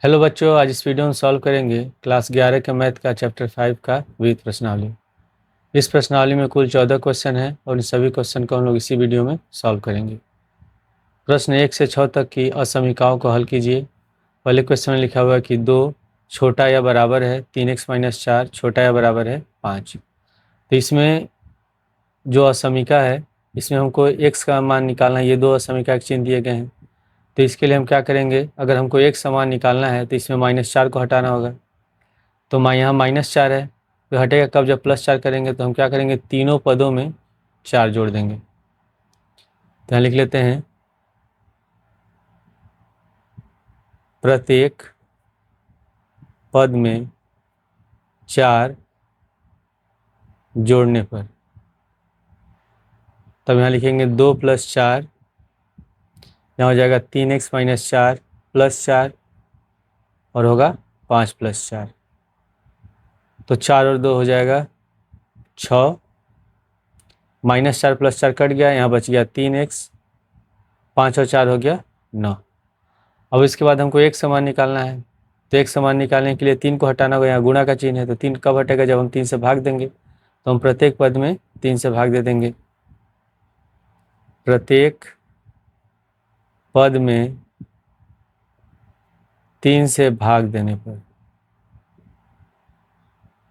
Hello बच्चों, आज इस वीडियो में सॉल्व करेंगे क्लास 11 के मैथ का चैप्टर 5 का विविध प्रश्नावली। इस प्रश्नावली में कुल 14 क्वेश्चन हैं और इन सभी क्वेश्चन को हम लोग इसी वीडियो में सॉल्व करेंगे। प्रश्न 1 से 6 तक की असमीकाओं को हल कीजिए। पहले क्वेश्चन में लिखा हुआ है कि 2 छोटा या बराबर है 3x-4 छोटा या बराबर है 5। तो इसमें जो असमीका है इसमें हमको x का मान निकालना है। ये दो असमीका के चिन्ह दिए गए हैं, तो इसके लिए हम क्या करेंगे, अगर हमको एक समान निकालना है तो इसमें -4 को हटाना होगा। तो यहाँ -4 है तो हटेगा कब, जब +4 करेंगे। तो हम क्या करेंगे, तीनों पदों में 4 जोड़ देंगे। तो यहाँ लिख लेते हैं, प्रत्येक पद में 4 जोड़ने पर। तब यहाँ लिखेंगे 2 + 4, यहाँ हो जाएगा 3x-4 + 4 और होगा 5 + 4। तो 4 और 2 हो जाएगा 6, -4 + 4 कट गया, यहाँ बच गया 3x, 5 और 4 हो गया 9। अब इसके बाद हमको एक समान निकालना है, तो एक समान निकालने के लिए 3 को हटाना होगा। यहाँ गुणा का चिन्ह है, तो 3 कब हटेगा, जब हम 3 से भाग देंगे। तो हम प्रत्येक पद में 3 से भाग दे देंगे। प्रत्येक पद में 3 से भाग देने पर,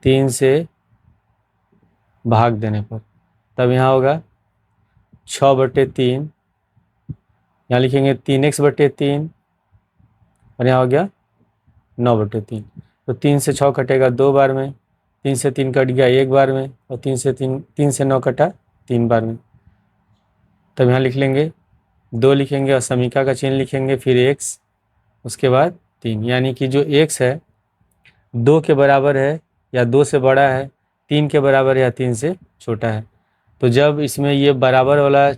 3 से भाग देने पर, तब यहाँ होगा 6/3, यहाँ लिखेंगे 3x/3 और यहाँ हो गया 9/3। तो 3 से 6 कटेगा 2 बार में, 3 से 3 कट गया 1 बार में, और 3 से 9 कटा 3 बार में। तब यहाँ लिख लेंगे 2 लिखेंगे और समीका का चिन्ह लिखेंगे, फिर x, उसके बाद 3। यानी कि जो x है 2 के बराबर है या 2 से बड़ा है, 3 के बराबर है या 3 से छोटा है। तो जब इसमें ये बराबर वाला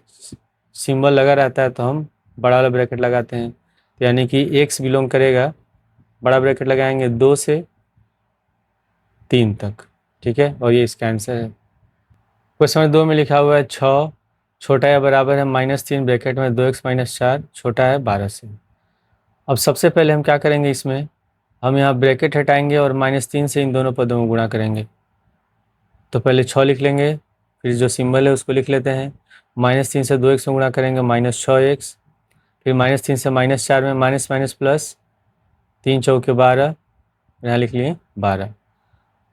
सिंबल लगा रहता है तो हम बड़ा वाला ब्रैकेट लगाते हैं। तो यानी कि x बिलोंग करेगा, बड़ा ब्रैकेट लगाएंगे 2 से 3 तक, ठीक है। और ये इसका आंसर है। क्वेश्चन 2 में लिखा हुआ है 6 छोटा या बराबर है -3 ब्रैकेट में 2x-4 छोटा है 12 से। अब सबसे पहले हम क्या करेंगे, इसमें हम यहाँ ब्रैकेट हटाएंगे और -3 से इन दोनों पदों में गुणा करेंगे। तो पहले 6 लिख लेंगे, फिर जो सिंबल है उसको लिख लेते हैं। -3 से 2x में गुणा करेंगे -6x, फिर -3 से -4 में माइनस माइनस प्लस, 3 चौके 12, यहाँ लिख लिए 12।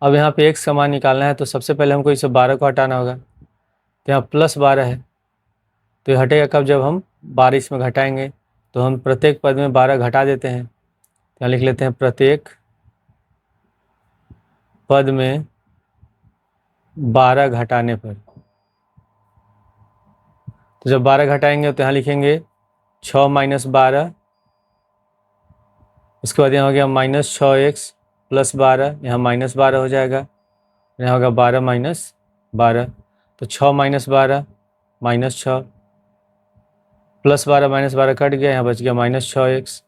अब यहाँ पे x का मान निकालना है, तो सबसे पहले हमको इसे 12 को हटाना होगा। तो यहाँ +12 है, तो ये हटेगा कब, जब हम 12 इसमें घटाएंगे। तो हम प्रत्येक पद में 12 घटा देते हैं। तो यहाँ लिख लेते हैं, प्रत्येक पद में 12 घटाने पर। तो जब 12 घटाएंगे तो यहाँ लिखेंगे 6 - 12, उसके बाद यहाँ हो गया -6x + 12, यहाँ -12 हो जाएगा, यहाँ होगा 12 - 12। तो 6 - 12 -6 +12 - 12 कट गया, यहाँ बच गया -6x,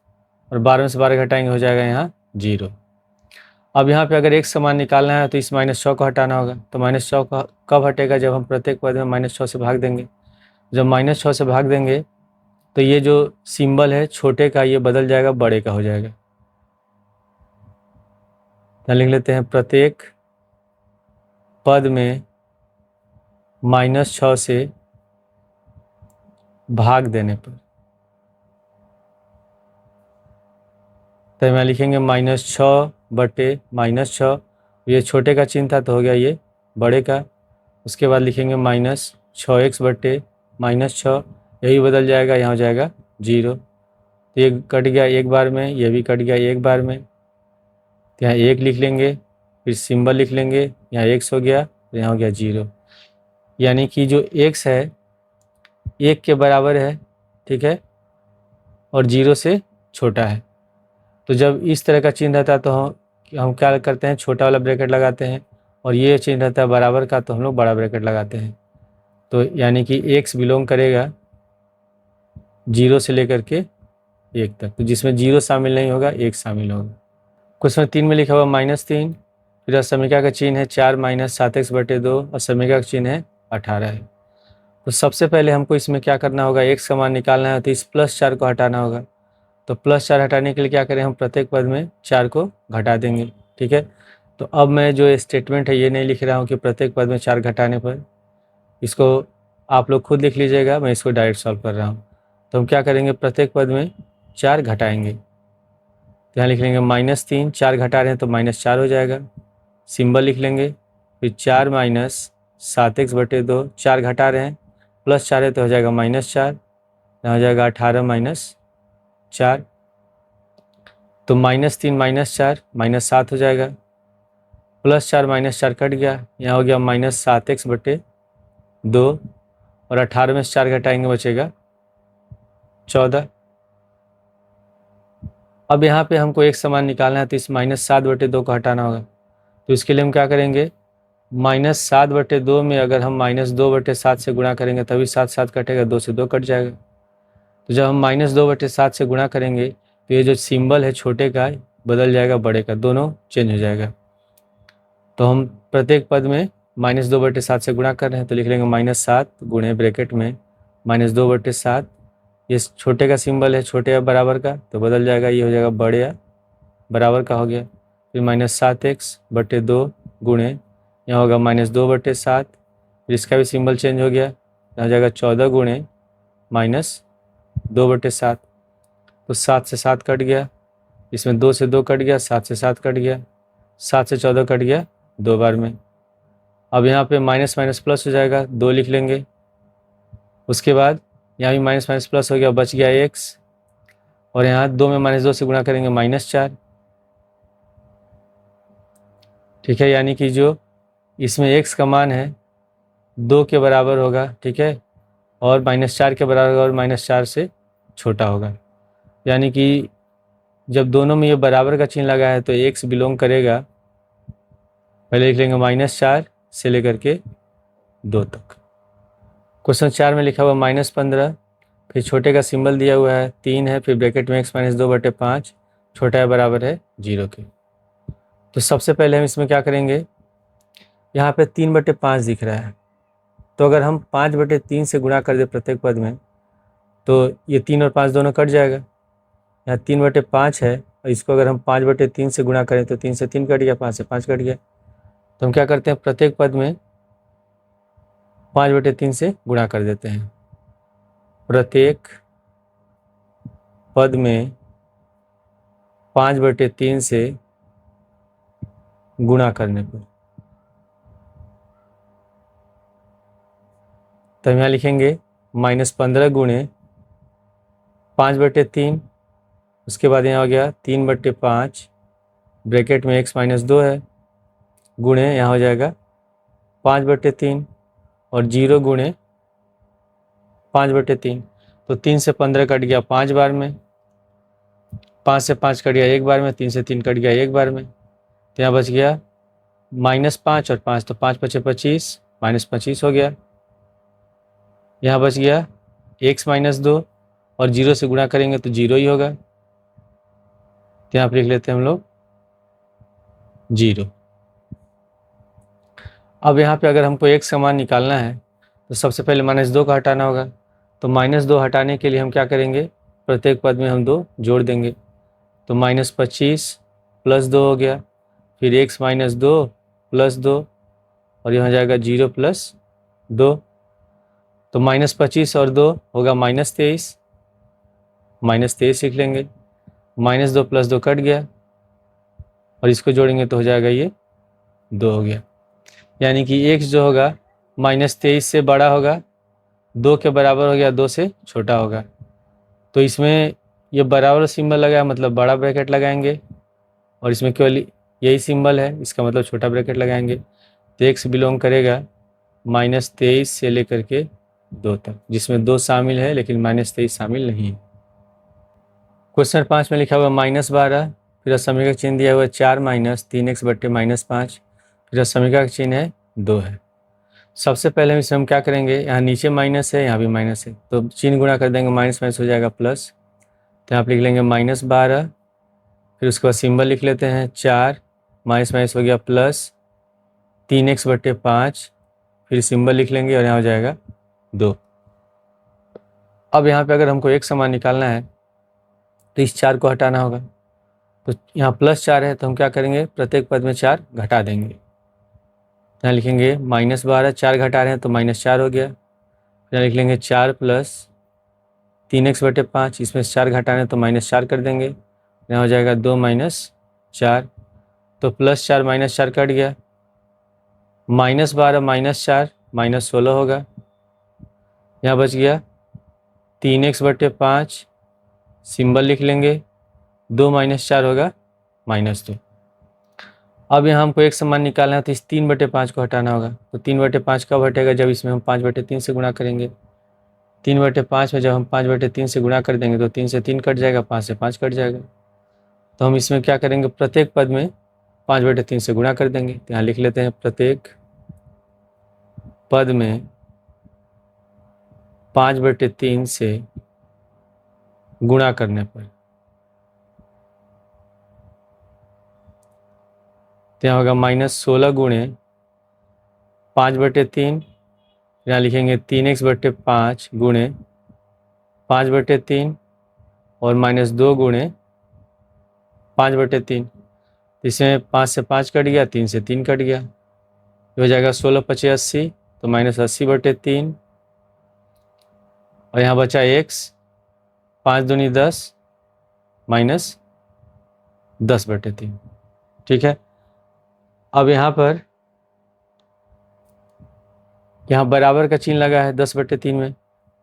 और 12 में से 12 घटाएंगे हो जाएगा यहाँ 0। अब यहाँ पे अगर एक समान निकालना है तो इस -6 को हटाना होगा। तो -6 का कब हटेगा, जब हम प्रत्येक पद में -6 से भाग देंगे। जब -6 से भाग देंगे तो ये जो सिंबल है छोटे का, ये बदल जाएगा, बड़े का हो जाएगा। तो लिख लेते हैं, प्रत्येक पद में -6 से भाग देने पर। तो यहाँ लिखेंगे -6/-6, ये छोटे का चिन्ह था तो हो गया ये बड़े का। उसके बाद लिखेंगे -6x/-6, यही बदल जाएगा, यहाँ हो जाएगा 0। तो ये कट गया एक बार में, ये भी कट गया एक बार में। तो यहाँ 1 लिख लेंगे, फिर सिंबल लिख लेंगे, यहाँ x हो गया, तो यहाँ हो गया 0। यानी कि जो x है 1 के बराबर है, ठीक है, और 0 से छोटा है। तो जब इस तरह का चिन्ह रहता है तो हम क्या करते हैं, छोटा वाला ब्रैकेट लगाते हैं, और ये चिन्ह रहता है बराबर का तो हम लोग बड़ा ब्रैकेट लगाते हैं। तो यानी कि x बिलोंग करेगा 0 से लेकर के 1 तक, तो जिसमें 0 शामिल नहीं होगा 1 शामिल होगा। क्वेश्चन 3 में लिखा हुआ -3, फिर असमीका का चिन्ह है 4 - 7x/2, और समीका का चिन्ह है 18 है। तो सबसे पहले हमको इसमें क्या करना होगा, x का मान निकालना है, तो इस +4 को हटाना होगा। तो प्लस 4 हटाने के लिए क्या करें, हम प्रत्येक पद में 4 को घटा देंगे। ठीक है, तो अब मैं जो स्टेटमेंट है ये नहीं लिख रहा हूँ कि प्रत्येक पद में 4 घटाने पर, इसको आप लोग खुद लिख लीजिएगा, मैं इसको डायरेक्ट सॉल्व कर रहा हूँ। तो हम क्या करेंगे, प्रत्येक पद में 4 घटाएंगे। तो यहाँ लिख लेंगे -3, 4 घटा रहे हैं तो -4 हो जाएगा, सिंबल लिख लेंगे, फिर 4 माइनस 7x/2, 4 घटा रहे हैं, प्लस 4 है तो हो जाएगा -4, यहाँ हो जाएगा 18 माइनस 4, तो -3 -4 -7 हो जाएगा, प्लस 4 -4 कट गया, यहाँ हो गया -7x/2, और 18 में से 4 घटाएंगे बचेगा 14। अब यहाँ पे हमको एक समान निकालना है, तो इस -7/2 को हटाना होगा। तो इसके लिए हम क्या करेंगे, -7/2 में अगर हम -2/7 से गुणा करेंगे तभी 7 7 कटेगा, 2 से 2 कट जाएगा। तो जब हम -2/7 से गुणा करेंगे तो ये जो सिंबल है छोटे का बदल जाएगा बड़े का, दोनों चेंज हो जाएगा। तो हम प्रत्येक पद में -2/7 से गुणा कर रहे हैं, तो लिख लेंगे -7 गुणे ब्रैकेट में -2/7, ये छोटे का सिंबल है, छोटे या बराबर का, तो बदल जाएगा, ये हो जाएगा बड़े या बराबर का हो गया। फिर -7x/2 गुणे, यहाँ होगा -2/7, फिर इसका भी सिंबल चेंज हो गया, यहाँ हो जाएगा 14 गुणे -2/7, तो 7 से 7 कट गया, इसमें 2 से 2 कट गया, 7 से 7 कट गया, 7 से 14 कट गया 2 बार में। अब यहाँ पे माइनस माइनस प्लस हो जाएगा, 2 लिख लेंगे, उसके बाद यहाँ भी माइनस माइनस प्लस हो गया, बच गया x, और यहाँ 2 में -2 से गुणा करेंगे -4। ठीक है, यानी कि जो इसमें x का मान है 2 के बराबर होगा, ठीक है, और -4 के बराबर होगा, और -4 से छोटा होगा। यानी कि जब दोनों में ये बराबर का चिन्ह लगा है तो x बिलोंग करेगा, पहले लिख लेंगे -4 से लेकर के 2 तक। क्वेश्चन 4 में लिखा हुआ -15, फिर छोटे का सिंबल दिया हुआ है 3 है, फिर ब्रैकेट में x - 2/5, छोटा है बराबर है 0 के। तो सबसे पहले हम इसमें क्या करेंगे, यहाँ पे 3/5 दिख रहा है, तो अगर हम 5/3 से गुणा कर दे प्रत्येक पद में तो ये 3 और 5 दोनों कट जाएगा। यहाँ 3/5 है, और इसको अगर हम 5/3 से गुणा करें तो 3 से 3 कट गया, 5 से 5 कट गया। तो हम क्या करते हैं, प्रत्येक पद में 5/3 से गुणा कर देते हैं। प्रत्येक पद में 5/3 से गुणा करने पर, तो हम यहाँ लिखेंगे -15 गुणे 5/3, उसके बाद यहाँ हो गया 3/5, ब्रैकेट में x - 2 है, गुणे यहाँ हो जाएगा 5/3, और 0 गुणे 5/3, तो 3 से 15 कट गया 5 बार में, 5 से 5 कट गया 1 बार में, 3 से 3 कट गया 1 बार में, तो यहाँ बच गया -5 और 5, तो 5 × 5 = 25, -25 हो गया। यहाँ बच गया x - 2, और 0 से गुणा करेंगे तो 0 ही होगा, तो यहाँ पर लिख लेते हैं हम लोग 0। अब यहाँ पे अगर हमको x का मान निकालना है तो सबसे पहले -2 का हटाना होगा। तो -2 हटाने के लिए हम क्या करेंगे, प्रत्येक पद में हम 2 जोड़ देंगे, तो -25 + 2 हो गया, फिर x - 2 + 2, और यहाँ जाएगा 0 + 2, तो -25 और 2 होगा -23, -23 लिख लेंगे, -2 + 2 कट गया, और इसको जोड़ेंगे तो हो जाएगा ये 2 हो गया। यानी कि x जो होगा -23 से बड़ा होगा, 2 के बराबर हो गया, 2 से छोटा होगा। तो इसमें ये बराबर सिंबल लगाया मतलब बड़ा ब्रैकेट लगाएंगे, और इसमें केवल यही सिंबल है, इसका मतलब छोटा ब्रैकेट लगाएंगे। तो x बिलोंग करेगा -23 से लेकर के 2 तक, जिसमें 2 शामिल है लेकिन -23 शामिल नहीं है। क्वेश्चन 5 में लिखा हुआ -12, फिर असमीका चिन्ह दिया हुआ है 4 - 3x/-5, फिर असमीका का चिन्ह है 2 है। सबसे पहले हम क्या करेंगे, यहाँ नीचे माइनस है, यहाँ भी माइनस है, तो चिन्ह गुणा कर देंगे, माइनस माइनस हो जाएगा प्लस, तो यहाँ पर लिख लेंगे -12, फिर उसके बाद सिंबल लिख लेते हैं 4, माइनस माइनस हो गया प्लस 3x/5, फिर सिंबल लिख लेंगे, और यहाँ हो जाएगा 2। अब यहाँ पे अगर हमको एक समान निकालना है तो इस 4 को हटाना होगा। तो यहाँ +4 है तो हम क्या करेंगे, प्रत्येक पद में 4 घटा देंगे। यहाँ लिखेंगे -12, 4 घटा रहे हैं तो -4 हो गया। यहाँ लिख लेंगे 4 + 3x/5, इसमें से 4 घटाना है तो -4 कर देंगे। यहाँ हो जाएगा 2 - 4, तो +4 -4 कट गया। -12 -4 -16 होगा। यहाँ बच गया 3x/5, सिंबल लिख लेंगे, 2 - 4 होगा -2। अब यहाँ हमको एक समान निकालना है तो इस 3/5 को हटाना होगा। तो 3/5 कब हटेगा, जब इसमें हम 5/3 से गुणा करेंगे। 3/5 में जब हम 5/3 से गुणा कर देंगे तो 3 से 3 कट जाएगा, 5 से 5 कट जाएगा। तो हम इसमें क्या करेंगे, प्रत्येक पद में 5/3 से गुणा कर देंगे। तो यहाँ लिख लेते हैं प्रत्येक पद में 5/3 से गुणा करने पर, तो यहाँ होगा -16 गुणे 5/3। यहाँ लिखेंगे 3x/5 गुणे 5/3 और -2 गुणे 5/3। इसमें 5 से 5 कट गया, 3 से 3 कट गया, ये हो जाएगा 16 × 5 = 80, तो -80/3। और यहाँ बचा x, 5 दूनी 10 -10/3। ठीक है। अब यहाँ पर यहाँ बराबर का चिन्ह लगा है 10/3 में,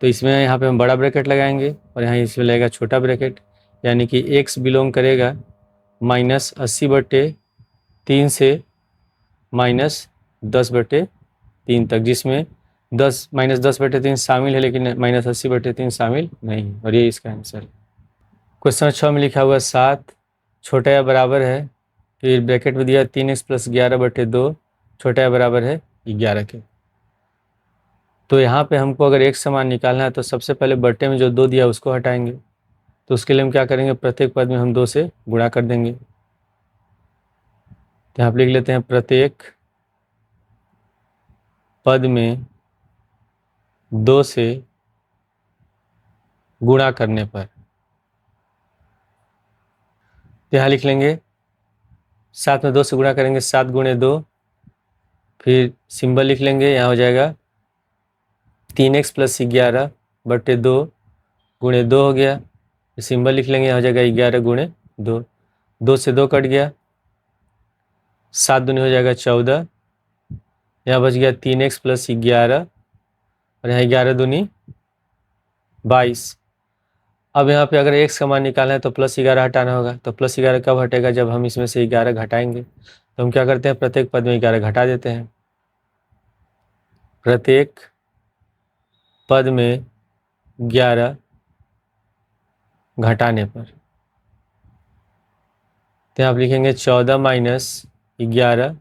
तो इसमें यहाँ पे हम बड़ा ब्रैकेट लगाएंगे और यहाँ इसमें लगेगा छोटा ब्रैकेट, यानी कि x बिलोंग करेगा -80/3 से -10/3 तक, जिसमें 10 - 10/3 शामिल है लेकिन -80/3 शामिल नहीं है, और ये इसका आंसर है। क्वेश्चन 6 में लिखा हुआ 7 छोटा या बराबर है, फिर ब्रैकेट में दिया 3x + 11/2 छोटा या बराबर है 11 के। तो यहाँ पे हमको अगर एक समान निकालना है तो सबसे पहले बट्टे में जो 2 दिया उसको हटाएंगे। तो उसके लिए हम क्या करेंगे, प्रत्येक पद में हम 2 से गुणा कर देंगे। तो यहाँ पे लिख लेते हैं प्रत्येक पद में 2 से गुणा करने पर, तो यहाँ लिख लेंगे 7 में 2 से गुणा करेंगे, 7 × 2, फिर सिंबल लिख लेंगे, यहाँ हो जाएगा 3x + 11/2 गुणे 2 हो गया, सिंबल लिख लेंगे, यहाँ हो जाएगा 11 × 2, 2 से 2 कट गया, 7 दूनी हो जाएगा 14, यहाँ बच गया 3x + 11 और यहाँ 11 दूनी 22। अब यहाँ पे अगर एक समान निकालना है तो +11 हटाना होगा। तो +11 कब हटेगा, जब हम इसमें से 11 घटाएंगे। तो हम क्या करते हैं, प्रत्येक पद में 11 घटा देते हैं। प्रत्येक पद में 11 घटाने पर, तो आप लिखेंगे 14 - 11,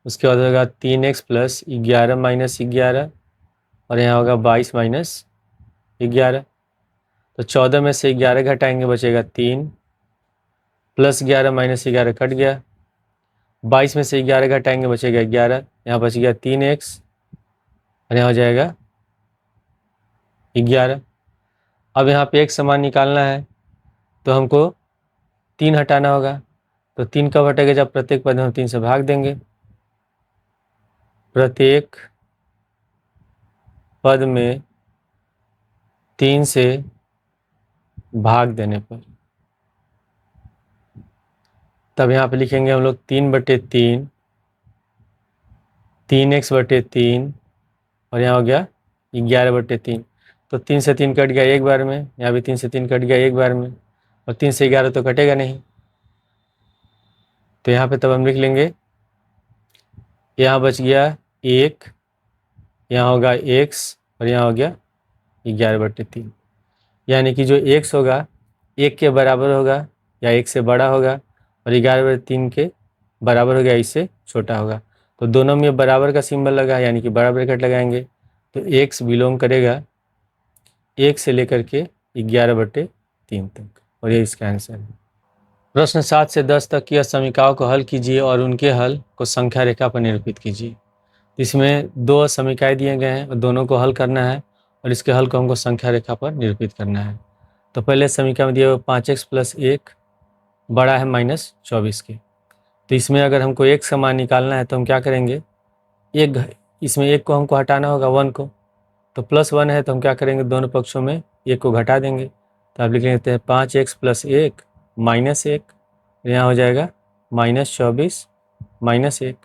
उसके बाद होगा 3x + 11 - 11 और यहाँ होगा 22 - 11। तो 14 में से 11 घटाएंगे, बचेगा 3, +11 - 11 कट गया, 22 में से 11 घटाएंगे, बचेगा 11, यहाँ बच गया 3x और यहाँ हो जाएगा 11। अब यहाँ पे एक समान निकालना है तो हमको 3 हटाना होगा। तो 3 कब हटेगा, जब प्रत्येक पद में हम 3 से भाग देंगे। प्रत्येक पद में 3 से भाग देने पर, तब यहाँ पे लिखेंगे हम लोग 3/3, 3x/3 और यहाँ हो गया 11/3। तो 3 से 3 कट गया एक बार में, यहाँ भी 3 से 3 कट गया एक बार में, और 3 से 11 तो कटेगा नहीं। तो यहाँ पे तब हम लिख लेंगे, यहाँ बच गया 1, यहाँ होगा x और यहाँ हो गया 11/3, यानी कि जो x होगा 1 के बराबर होगा या 1 से बड़ा होगा और 11/3 के बराबर हो गया, इससे छोटा होगा। तो दोनों में बराबर का सिंबल लगा, यानी कि बड़ा ब्रैकेट लगाएंगे। तो x बिलोंग करेगा 1 से लेकर के 11/3 तक, और ये इसका आंसर है। प्रश्न 7 से 10 तक की समीकरणों को हल कीजिए और उनके हल को संख्या रेखा पर निरूपित कीजिए। इसमें 2 समीकरण दिए गए हैं और दोनों को हल करना है और इसके हल को हमको संख्या रेखा पर निरूपित करना है। तो पहले समीकरण में दिया हुआ 5x + 1 बड़ा है -24 के। तो इसमें अगर हमको एक समान निकालना है तो हम क्या करेंगे, इसमें एक को हमको हटाना होगा 1 को, तो +1 है तो हम क्या करेंगे, दोनों पक्षों में एक को घटा देंगे। तो आप लिख लेते हैं 5x + 1 -1, यहाँ हो जाएगा -24 -1,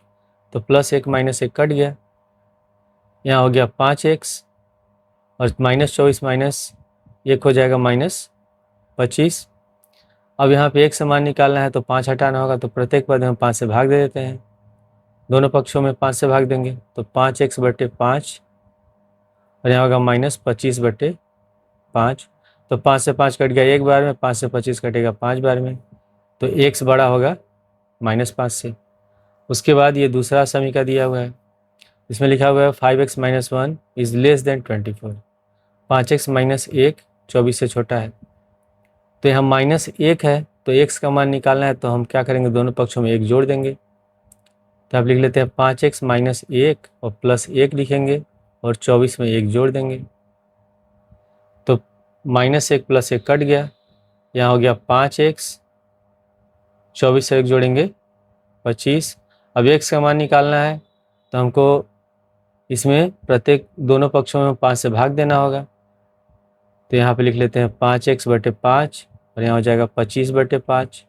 तो +1 -1 कट गया, यहाँ हो गया 5x और -24 -1 हो जाएगा -25। अब यहाँ पे एक समान निकालना है तो 5 हटाना होगा, तो प्रत्येक पद में 5 से भाग दे देते हैं, दोनों पक्षों में 5 से भाग देंगे, तो 5x/5 और यहाँ होगा -25/5। तो 5 से 5 कट गया एक बार में, 5 से 25 कटेगा 5 बार में, तो x बड़ा होगा -5 से। उसके बाद ये दूसरा समीकरण दिया हुआ है, इसमें लिखा हुआ है 5x - 1 is less than 24। 5x - 1 24 से छोटा है, तो यहाँ -1 है, तो x का मान निकालना है तो हम क्या करेंगे, दोनों पक्षों में 1 जोड़ देंगे। तो आप लिख लेते हैं 5x - 1 और +1 लिखेंगे और 24 में 1 जोड़ देंगे, तो -1 + 1 कट गया, यहाँ हो गया 5x, 24 से 1 जोड़ेंगे 25। अब x का मान निकालना है तो हमको इसमें प्रत्येक दोनों पक्षों में 5 से भाग देना होगा। तो यहाँ पे लिख लेते हैं 5x/5 और यहाँ हो जाएगा 25/5।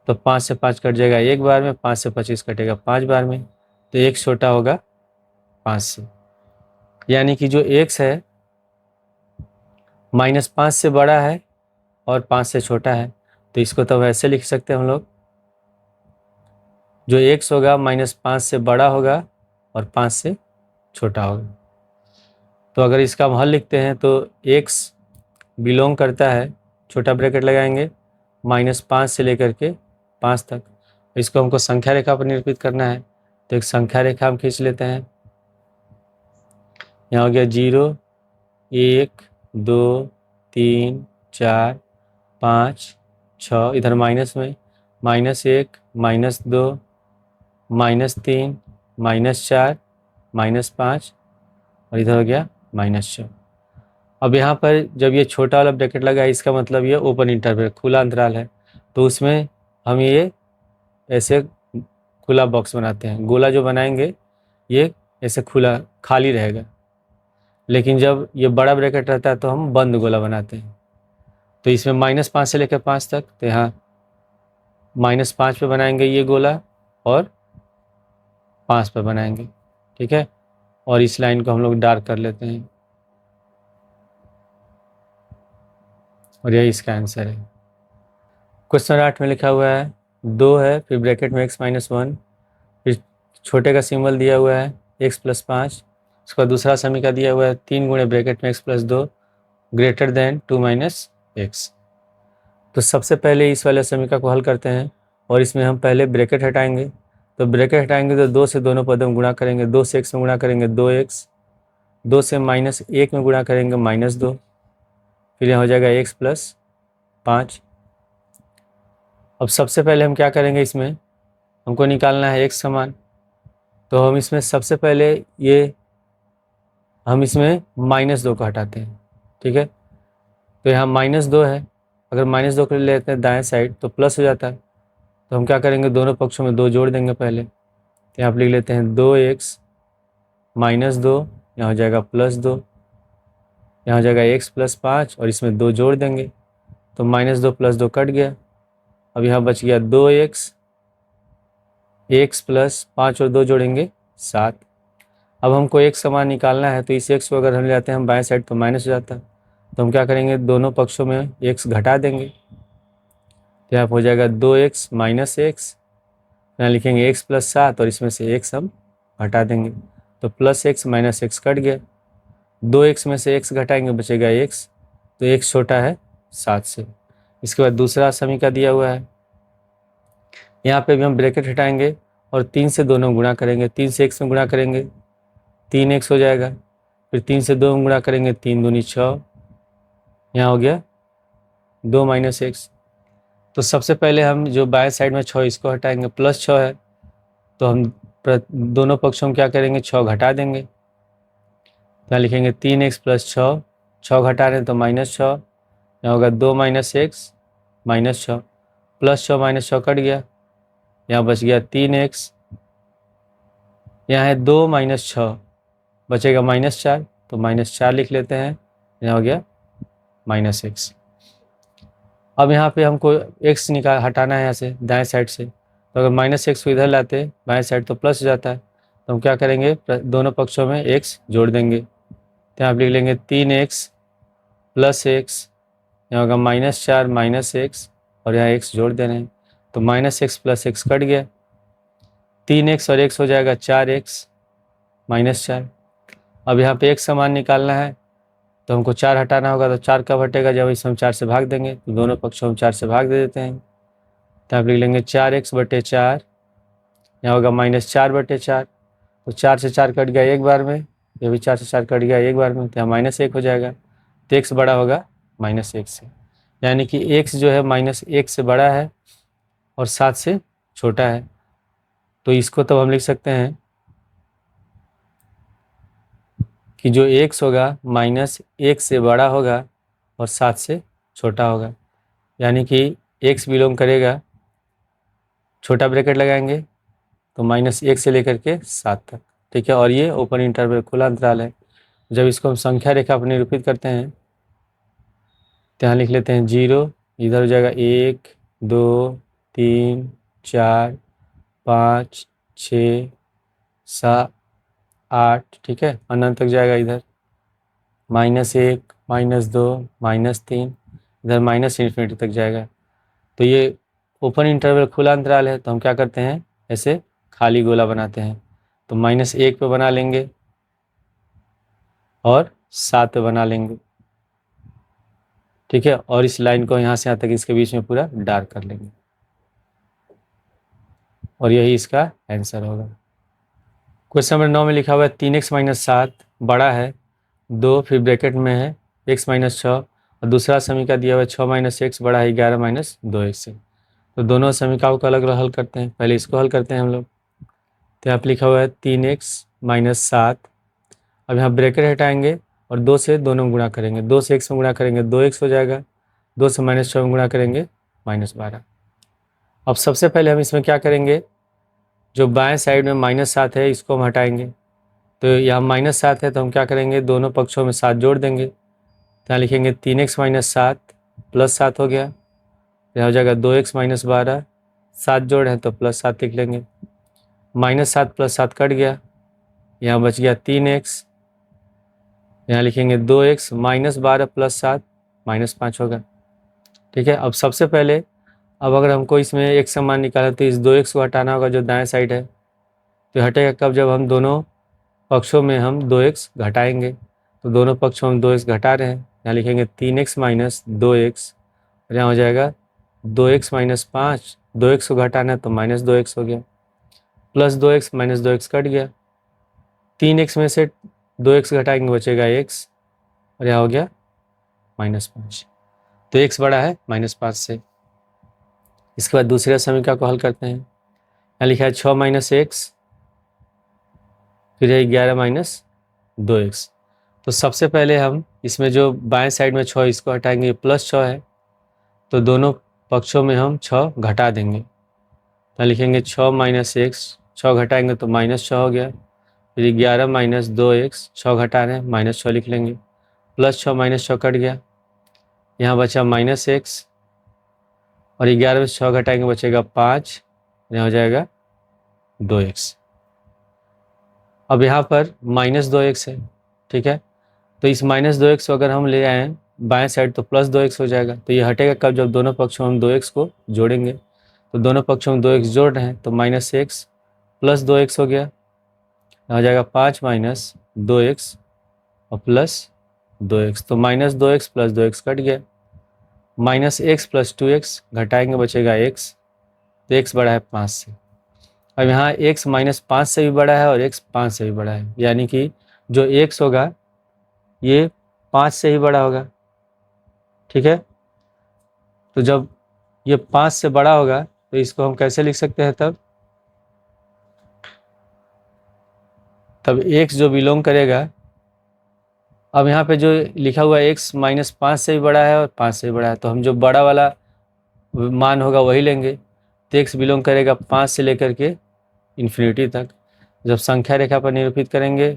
तो 5 से 5 कट जाएगा एक बार में, 5 से 25 कटेगा 5 बार में, तो x छोटा होगा 5 से। यानी कि जो x है -5 से बड़ा है और 5 से छोटा है, तो इसको तो वैसे लिख सकते हैं हम लोग, जो x होगा -5 से बड़ा होगा और 5 से छोटा होगा। तो अगर इसका हम हल लिखते हैं तो x बिलोंग करता है, छोटा ब्रैकेट लगाएंगे, -5 से लेकर के 5 तक। इसको हमको संख्या रेखा पर निरूपित करना है, तो एक संख्या रेखा हम खींच लेते हैं। यहाँ हो गया 0 1 2 3 4 5 6, इधर माइनस में -1 -2 -3 -4 -5 और इधर हो गया -6। अब यहाँ पर जब ये छोटा वाला ब्रैकेट लगा है, इसका मतलब ये ओपन इंटरवल, खुला अंतराल है, तो उसमें हम ये ऐसे खुला बॉक्स बनाते हैं। गोला जो बनाएंगे ये ऐसे खुला खाली रहेगा, लेकिन जब ये बड़ा ब्रैकेट रहता है तो हम बंद गोला बनाते हैं। तो इसमें -5 से लेकर 5 तक, तो यहाँ -5 पे बनाएंगे ये गोला और 5 पे बनाएंगे, ठीक है। और इस लाइन को हम लोग डार्क कर लेते हैं और यही इसका आंसर है। क्वेश्चन 8 में लिखा हुआ है 2 है, फिर ब्रैकेट में x - 1, फिर छोटे का सिंबल दिया हुआ है x + 5। उसका दूसरा समीकरण दिया हुआ है 3 गुणे ब्रैकेट में x + 2 ग्रेटर देन 2 - x। तो सबसे पहले इस वाले समीकरण को हल करते हैं और इसमें हम पहले ब्रैकेट हटाएंगे। तो ब्रैकेट हटाएंगे तो 2 से दोनों पदों में गुणा करेंगे, 2 से x में गुणा करेंगे 2x, 2 से -1 में गुणा करेंगे -2, फिर यहाँ हो जाएगा x + 5। अब सबसे पहले हम क्या करेंगे, इसमें हमको निकालना है x समान, तो हम इसमें सबसे पहले हम इसमें -2 को हटाते हैं, ठीक है। तो यहाँ -2 है, अगर -2 को लेते हैं दाएं साइड तो प्लस हो जाता है, तो हम क्या करेंगे, दोनों पक्षों में 2 जोड़ देंगे पहले। तो यहाँ आप लिख लेते हैं 2x - 2, यहाँ हो जाएगा +2, यहाँ हो जाएगा x + 5 और इसमें 2 जोड़ देंगे, तो -2 + 2 कट गया। अब यहाँ बच गया 2x, x + 5 और 2 जोड़ेंगे 7। अब हमको एक समान निकालना है, तो इस x को अगर हम ले जाते हैं हम बाएं साइड तो माइनस हो जाता है, तो हम क्या करेंगे, दोनों पक्षों में x घटा देंगे। तो यहाँ हो जाएगा 2x - x, यहाँ लिखेंगे x + 7 और इसमें से x हम हटा देंगे, तो +x - x कट गया, 2x में से x घटाएंगे बचेगा x, तो x छोटा है 7 से। इसके बाद दूसरा समीकरण दिया हुआ है, यहाँ पे भी हम ब्रैकेट हटाएंगे और 3 से दोनों गुणा करेंगे, 3 से x में गुणा करेंगे 3x हो जाएगा, फिर 3 से 2 में गुणा करेंगे 3 दूनी 6, यहाँ हो गया 2 - x। तो सबसे पहले हम जो बाएं साइड में 6 इसको हटाएंगे, +6 है, तो हम दोनों पक्षों में क्या करेंगे, 6 घटा देंगे। यहाँ लिखेंगे 3x + 6, 6 घटा रहे हैं तो -6, यहाँ यहाँ होगा 2 minus x minus 6, plus 6 minus 6 cut गया, यहाँ बच गया 3x, यहाँ है 2 माइनस 6, बचेगा -4, तो -4 लिख लेते हैं, यहाँ हो गया -x। अब यहाँ पे हमको x हटाना है यहाँ से दाएं साइड से, तो अगर -x को इधर लाते बाएं साइड तो प्लस हो जाता है, तो हम क्या करेंगे दोनों पक्षों में x जोड़ देंगे, तो यहाँ आप लिख लेंगे 3x प्लस x, यहाँ होगा -4 माइनस x और यहाँ x जोड़ दे रहे हैं, तो -x प्लस x कट गया, 3x और x हो जाएगा 4x -4। अब यहाँ पे x समान निकालना है तो हमको 4 हटाना होगा, तो 4 कब हटेगा, जब इसे हम 4 से भाग देंगे, तो दोनों पक्षों हम 4 से भाग दे देते हैं, तो आप लिख लेंगे 4x/4, यहाँ होगा -4/4, तो 4 से 4 कट गया एक बार में, ये भी 4 से 4 कट गया एक बार में, तो यहाँ -1 हो जाएगा, तो x बड़ा होगा -1 से, यानी कि x जो है -1 से बड़ा है और 7 से छोटा है। तो इसको तो हम लिख सकते हैं कि जो x होगा -1 से बड़ा होगा और 7 से छोटा होगा, यानी कि x बिलोंग करेगा, छोटा ब्रैकेट लगाएंगे तो -1 से लेकर के 7 तक, ठीक है, और ये ओपन इंटरवल खुला अंतराल है। जब इसको हम संख्या रेखा पर निरूपित करते हैं तो यहाँ लिख लेते हैं 0, इधर हो जाएगा 1 2 3 4 5 6 7 8, ठीक है, अनंत तक जाएगा, इधर -1 -2 -3, इधर -इन्फिनिटी तक जाएगा। तो ये ओपन इंटरवल खुला अंतराल है, तो हम क्या करते हैं ऐसे खाली गोला बनाते हैं, तो -1 पे बना लेंगे और 7 पे बना लेंगे, ठीक है, और इस लाइन को यहाँ से यहाँ तक इसके बीच में पूरा डार्क कर लेंगे, और यही इसका आंसर होगा। क्वेश्चन नंबर 9 में लिखा हुआ है 3x - 7 बड़ा है 2, फिर ब्रैकेट में है x - 6, और दूसरा समीकरण दिया हुआ है 6 - x बड़ा है 11 - 2x से। तो दोनों समीकरणों को अलग अलग हल करते हैं, पहले इसको हल करते हैं हम लोग। तो यहाँ पर लिखा हुआ है 3x - 7, अब यहाँ ब्रैकेट हटाएंगे और 2 से दोनों गुणा करेंगे, 2 से x में गुणा करेंगे 2x हो जाएगा, 2 से -6 में गुणा करेंगे -12। अब सबसे पहले हम इसमें क्या करेंगे, जो बाएं साइड में -7 है इसको हम हटाएंगे, तो यहाँ -7 है तो हम क्या करेंगे दोनों पक्षों में 7 जोड़ देंगे, तो यहाँ लिखेंगे 3x - 7 प्लस 7 हो गया, यहाँ हो जाएगा 2x - 12, 7 जोड़ है तो +7 लिख लेंगे, -7 + 7 कट गया, यहाँ बच गया 3x, यहाँ लिखेंगे 2x -12 + 7 -5 होगा, ठीक है। अब सबसे पहले अब अगर हमको इसमें एक समान निकाला तो इस 2x को हटाना होगा जो दाएं साइड है, तो हटेगा कब, जब हम दोनों पक्षों में हम 2x घटाएंगे, तो दोनों पक्षों में 2x घटा रहे हैं, यहाँ लिखेंगे 3x - 2x, और यहाँ हो जाएगा 2x - 5, 2x को घटाना है तो -2x हो गया, प्लस 2x - 2x कट गया, 3x में से 2x घटाएंगे बचेगा x, और यहाँ हो गया -5, तो x बड़ा है -5 से। इसके बाद दूसरे समीकरण को हल करते हैं, यहाँ लिखा है 6 - x, फिर है 11 - 2x। तो सबसे पहले हम इसमें जो बाएं साइड में 6 इसको हटाएंगे, +6 है, तो दोनों पक्षों में हम 6 घटा देंगे, तो लिखेंगे 6 - x, 6 घटाएंगे तो -6 हो गया, फिर 11 - 2x, 6 घटा रहे हैं -6 लिख लेंगे, +6 - 6 कट गया, यहाँ बचा -x, और 11 में 6 घटाएंगे बचेगा 5, यहाँ हो जाएगा 2x। अब यहाँ पर -2x है, ठीक है, तो इस -2x को अगर हम ले आएँ बाएं साइड तो +2x हो जाएगा, तो ये हटेगा कब, जब दोनों पक्षों में हम 2x को जोड़ेंगे, तो दोनों पक्षों में 2x जोड़ रहे हैं तो -x + 2x हो गया, यहाँ हो जाएगा 5 - 2x और +2x, तो -2x + 2x कट गया, -x + 2x घटाएंगे बचेगा x, तो x बड़ा है 5 से। अब यहाँ x -5 से भी बड़ा है और x 5 से भी बड़ा है, यानी कि जो x होगा ये 5 से ही बड़ा होगा, ठीक है। तो जब ये 5 से बड़ा होगा तो इसको हम कैसे लिख सकते हैं, तब x जो बिलोंग करेगा अब यहाँ पे जो लिखा हुआ है x माइनस 5 से भी बड़ा है और 5 से भी बड़ा है, तो हम जो बड़ा वाला मान होगा वही लेंगे। तो x बिलोंग करेगा 5 से लेकर के इन्फिनिटी तक। जब संख्या रेखा पर निरूपित करेंगे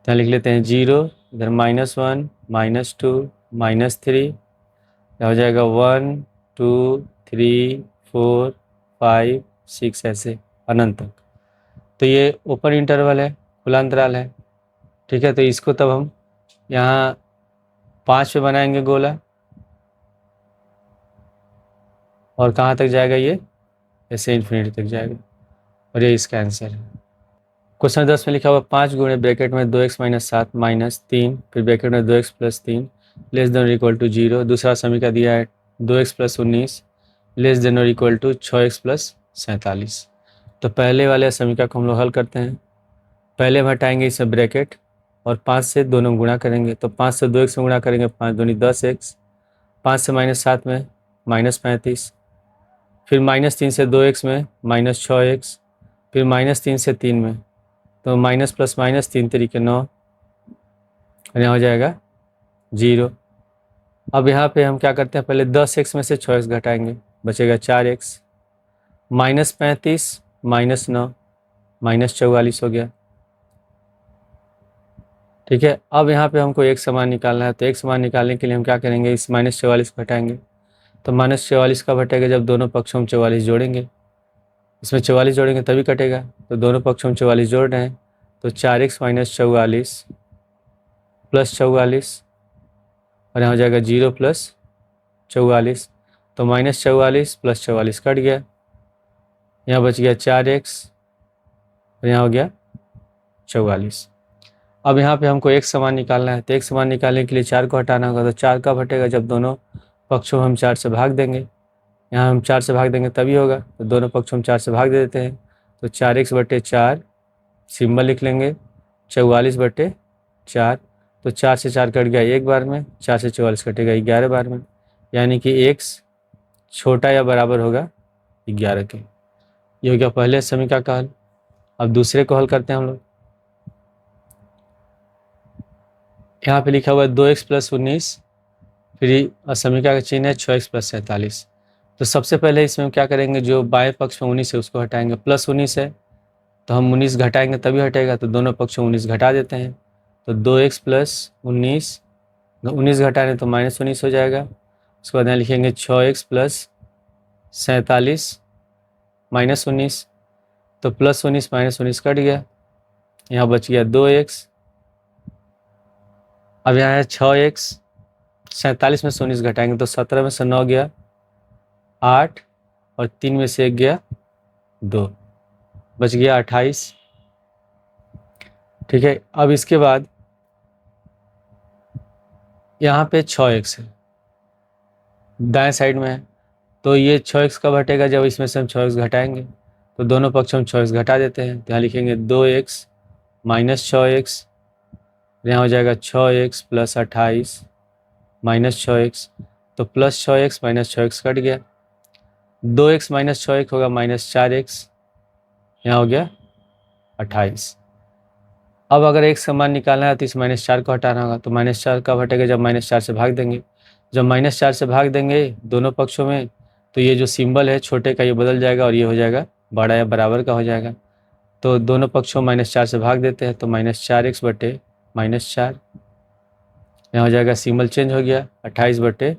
तो यहाँ लिख लेते हैं 0, इधर -1, -2, -3, हो जाएगा 1, 2, 3, 4, 5, 6 ऐसे अनंत तक। तो ये ओपन इंटरवल है, खुला अंतराल है। ठीक है, तो इसको तब हम यहाँ 5 पे बनाएंगे गोला, और कहाँ तक जाएगा ये, ऐसे इन्फिनिटी तक जाएगा, और ये इसका आंसर है। क्वेश्चन 10 में लिखा हुआ 5 गुणे ब्रैकेट में 2x माइनस 7 माइनस 3 फिर ब्रैकेट में 2x प्लस 3 लेस देन और इक्वल टू 0। दूसरा समीकरण दिया है 2x प्लस 19 लेस देन और इक्वल टू 6x प्लस 47। तो पहले वाले समीकरण को हम लोग हल करते हैं। पहले हम हटाएंगे इसे ब्रैकेट और 5 से दोनों गुणा करेंगे। तो 5 से 2x में गुणा करेंगे, 5 दूनी 10x, 5 से -7 में -35, फिर -3 से 2x में -6x, फिर -3 से 3 में, तो माइनस प्लस माइनस 3 तरीके 9, और यहाँ हो जाएगा 0। अब यहाँ पे हम क्या करते हैं, पहले 10x में से 6x घटाएंगे, बचेगा 4x, -35 -9 -44 हो गया। ठीक है, अब यहाँ पे हमको एक समान निकालना है। तो एक समान निकालने के लिए हम क्या करेंगे, इस -44 को घटाएंगे। तो -44 का घटेगा जब दोनों पक्षों में 44 जोड़ेंगे, इसमें 44 जोड़ेंगे तभी कटेगा। तो दोनों पक्षों में 44 जोड़ रहे हैं, तो 4x माइनस 44 प्लस 44, और यहाँ हो जाएगा 0 प्लस 44। तो -44 प्लस 44 कट गया, यहाँ बच गया 4x, और यहाँ हो गया 44। अब यहाँ पे हमको एक समान निकालना है। तो एक समान निकालने के लिए 4 को हटाना होगा। तो 4 कब हटेगा, जब दोनों पक्षों हम 4 से भाग देंगे। यहाँ हम 4 से भाग देंगे तभी होगा। तो दोनों पक्षों हम 4 से भाग दे देते हैं। तो 4x/4 सिंबल लिख लेंगे, 44/4। तो 4 से 4 कट गया एक बार में, 4 से 44 कटेगा 11 बार में, यानी कि x छोटा या बराबर होगा 11 के। ये हो गया पहले समीकरण का हल। अब दूसरे को हल करते हैं हम लोग। यहाँ पे लिखा हुआ है 2x प्लस 19, फिर समीकरण का चिन्ह है 6x प्लस 47। तो सबसे पहले इसमें हम क्या करेंगे, जो बाएं पक्ष में 19 है उसको हटाएंगे। प्लस 19 है तो हम 19 घटाएंगे तभी हटेगा। तो दोनों पक्षों 19 घटा देते हैं। तो 2x प्लस 19, 19 घटाने तो -19 हो जाएगा। उसके बाद यहाँ लिखेंगे 6x प्लस 47 -19। तो +19 -19 कट गया, यहाँ बच गया 2x। अब यहाँ है 6x, 47 में से 19 घटाएंगे तो 17 में से 9 गया 8, और 3 में से 1 गया 2, बच गया 28। ठीक है, अब इसके बाद यहाँ पे 6x है, दाएं साइड में है। तो ये 6x कब हटेगा, जब इसमें से हम 6x घटाएंगे। तो दोनों पक्ष हम 6x घटा देते हैं। तो यहाँ लिखेंगे 2x माइनस 6x, यहाँ हो जाएगा 6x प्लस 28 माइनस 6x। तो plus 6x minus 6x cut गया, 2x माइनस 6x होगा -4x, यहाँ हो गया 28। अब अगर एक समान निकालना है तो इस -4 को हटाना होगा। तो -4 कब हटेगा, जब -4 से भाग देंगे। जब -4 से भाग देंगे दोनों पक्षों में, तो ये जो सिंबल है छोटे का ये बदल जाएगा और ये हो जाएगा बड़ा या बराबर का हो जाएगा। तो दोनों पक्षों -4 से भाग देते हैं। तो -4x बटे -4, यहाँ हो जाएगा सिंबल चेंज हो गया 28 बटे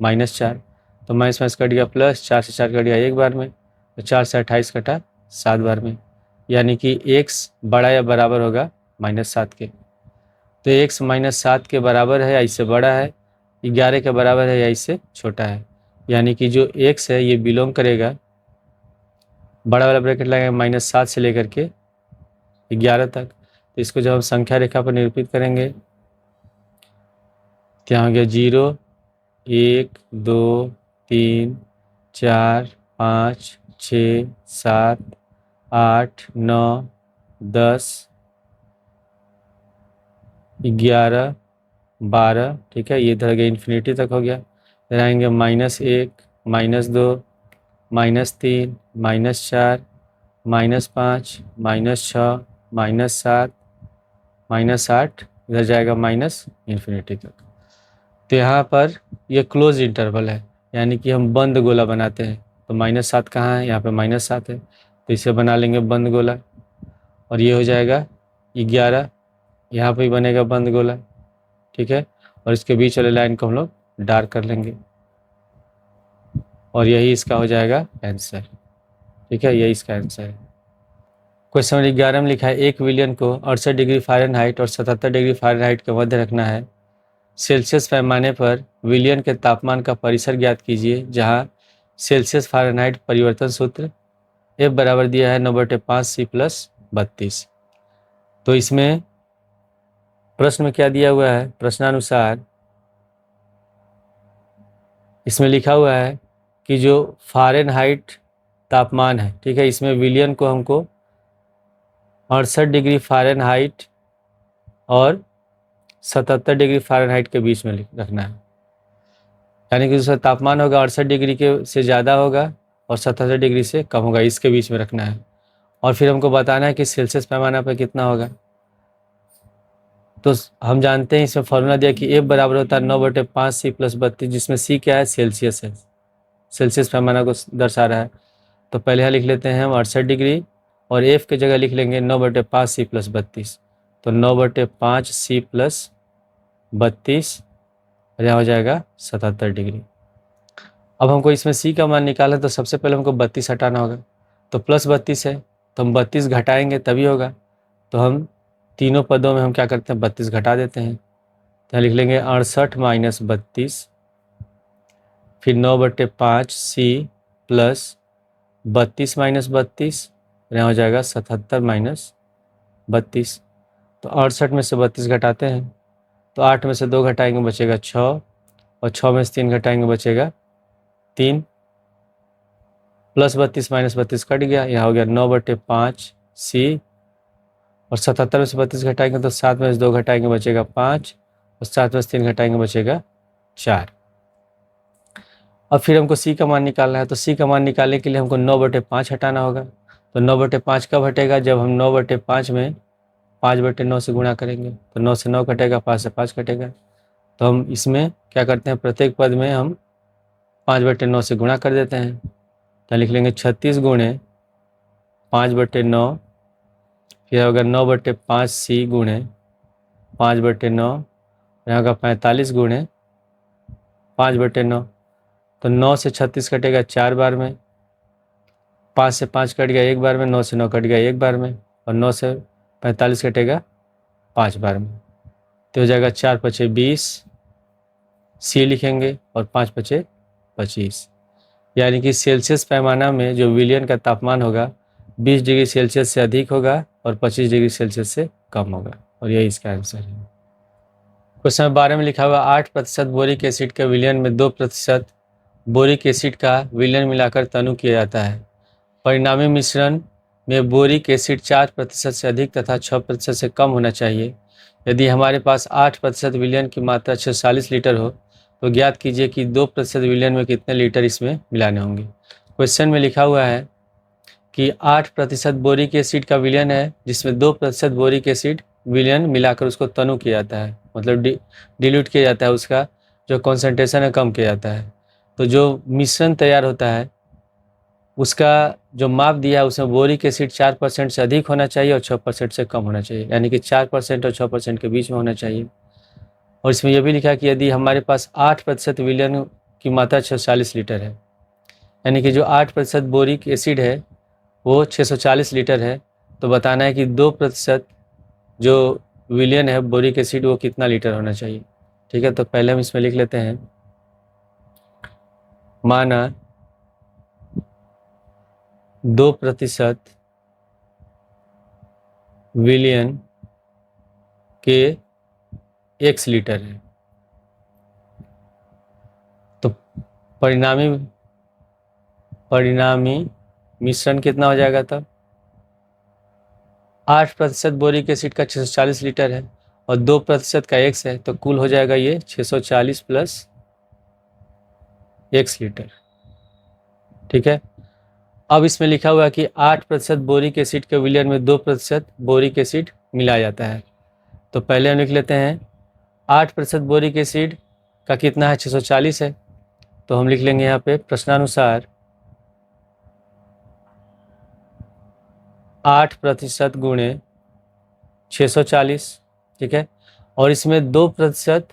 -4। तो माइनस कट गया, प्लस 4 से 4 कट गया एक बार में, तो 4 से 28 कटा 7 बार में, यानी कि x बड़ा या बराबर होगा -7 के। तो x -7 के बराबर है या इससे बड़ा है, 11 के बराबर है या इससे छोटा है, यानी कि जो x है ये बिलोंग करेगा, बड़ा वाला ब्रैकेट लगाएंगे -7 से लेकर के 11 तक। तो इसको जब हम संख्या रेखा पर निरूपित करेंगे तो यहाँ हो गया 0, 1, 2, 3, 4, 5, 6, 7, 8, 9, 10, 11, 12। ठीक है, ये इधर गया इन्फिनिटी तक हो गया। इधर आएंगे -1, -2, -3, -4, -5, -6, -7, -8 इधर जाएगा -∞ तक। तो यहाँ पर ये क्लोज इंटरवल है, यानी कि हम बंद गोला बनाते हैं। तो -7 कहाँ है, यहाँ पे -7 है, तो इसे बना लेंगे बंद गोला। और ये हो जाएगा 11, यहाँ पे भी बनेगा बंद गोला, ठीक है। और इसके बीच वाले लाइन को हम लोग डार्क कर लेंगे, और यही इसका हो जाएगा आंसर, ठीक है। यही इसका आंसर है। क्वेश्चन नंबर 11 में लिखा है 1 विलियन को 68 डिग्री फ़ारेनहाइट और 77 डिग्री फ़ारेनहाइट के मध्य रखना है। सेल्सियस पैमाने पर विलियन के तापमान का परिसर ज्ञात कीजिए, जहां सेल्सियस फ़ारेनहाइट परिवर्तन सूत्र F बराबर दिया है 9/5C+32। तो इसमें प्रश्न में क्या दिया हुआ है, प्रश्नानुसार इसमें लिखा हुआ है कि जो फ़ारेनहाइट तापमान है, ठीक है, इसमें विलियन को हमको 68 डिग्री फ़ारेनहाइट और 77 डिग्री फ़ारेनहाइट के बीच में रखना है। यानी कि उसका तापमान होगा 68 डिग्री के से ज़्यादा होगा और 77 डिग्री से कम होगा, इसके बीच में रखना है। और फिर हमको बताना है कि सेल्सियस पैमाना पर कितना होगा। तो हम जानते हैं इसमें फॉर्मूला दिया कि F बराबर होता है 9/5C+32, जिसमें C क्या है, सेल्सियस है, सेल्सियस पैमाना को दर्शा रहा है। तो पहले यहाँ लिख लेते हैं हम 68 डिग्री, और F की जगह लिख लेंगे 9/5C+32। तो 9/5C+32 और यहाँ हो जाएगा 77 डिग्री। अब हमको इसमें C का मान निकालना, तो सबसे पहले हमको 32 हटाना होगा। तो +32 है, तो हम 32 घटाएंगे तभी होगा। तो हम तीनों पदों में हम क्या करते हैं, 32 घटा देते हैं। तो यहाँ लिख लेंगे 68 - 32, फिर 9/5C प्लस 32 - 32, यहाँ हो जाएगा 77 - 32। तो 68 में से 32 घटाते हैं, तो 8 में से 2 घटाएंगे बचेगा 6, और 6 में से 3 घटाएंगे बचेगा 3, +32 - 32 कट गया, यहाँ हो गया 9/5C, और 77 में से 32 घटाएंगे तो 7 में से 2 घटाएंगे बचेगा 5, और 7 में से 3 घटाएंगे बचेगा 4। अब फिर हमको C का मान निकालना है। तो C का मान निकालने के लिए हमको 9/5 हटाना होगा। तो 9/5 कब हटेगा, जब हम 9/5 में 5/9 से गुणा करेंगे। तो 9 से 9 कटेगा, 5 से 5 कटेगा। तो हम इसमें क्या करते हैं, प्रत्येक पद में हम 5/9 से गुणा कर देते हैं। तो लिख लेंगे 36 गुणे 5/9, फिर होगा 9/5C गुणे 5/9, यहाँ का 45 गुणे 5/9। तो 9 से 36 कटेगा 4 बार में, 5 से 5 कट गया 1 बार में, 9 से 9 कट गया 1 बार में, और 9 से 45 कटेगा 5 बार में। तो हो जाएगा 4 × 5 = 20, C लिखेंगे, और 5 × 5 = 25। यानी कि सेल्सियस पैमाना में जो विलियन का तापमान होगा 20 डिग्री सेल्सियस से अधिक होगा और 25 डिग्री सेल्सियस से कम होगा, और यही इसका आंसर है। क्वेश्चन नंबर 12 में लिखा हुआ 8% बोरिक एसिड के विलयन में 2% बोरिक एसिड का विलयन मिलाकर तनु किया जाता है। परिणामी मिश्रण में बोरिक एसिड 4% से अधिक तथा 6% से कम होना चाहिए। यदि हमारे पास 8% विलयन की मात्रा 640 लीटर हो, तो ज्ञात कीजिए कि 2% विलयन में कितने लीटर इसमें मिलाने होंगे। क्वेश्चन में लिखा हुआ है कि 8% बोरिक एसिड का विलयन है, जिसमें 2% बोरिक एसिड विलयन मिलाकर उसको तनु किया जाता है, मतलब डिल्यूट किया जाता है, उसका जो कॉन्सेंट्रेशन है कम किया जाता है। तो जो मिश्रण तैयार होता है उसका जो माप दिया है उसमें बोरिक एसिड 4% से अधिक होना चाहिए और 6% से कम होना चाहिए, यानी कि 4% और 6% के बीच में होना चाहिए। और इसमें यह भी लिखा है कि यदि हमारे पास 8% विलयन की मात्रा 640 लीटर है, यानी कि जो 8% बोरिक एसिड है वो 640 लीटर है, तो बताना है कि 2% जो विलयन है बोरिक एसिड वो कितना लीटर होना चाहिए। ठीक है, तो पहले हम इसमें लिख लेते हैं, माना 2% विलयन के x लीटर है, तो परिणामी मिश्रण कितना हो जाएगा तब, 8% बोरिक एसिड का 640 लीटर है और 2% का x है, तो कुल हो जाएगा ये 640 प्लस x लीटर। ठीक है, अब इसमें लिखा हुआ है कि 8% बोरिक एसिड के विलयन में 2% बोरिक एसिड मिलाया जाता है। तो पहले हम लिख लेते हैं 8% बोरिक एसिड का कितना है, 640 है। तो हम लिख लेंगे यहाँ पे प्रश्नानुसार 8% गुणे 640, ठीक है। और इसमें 2%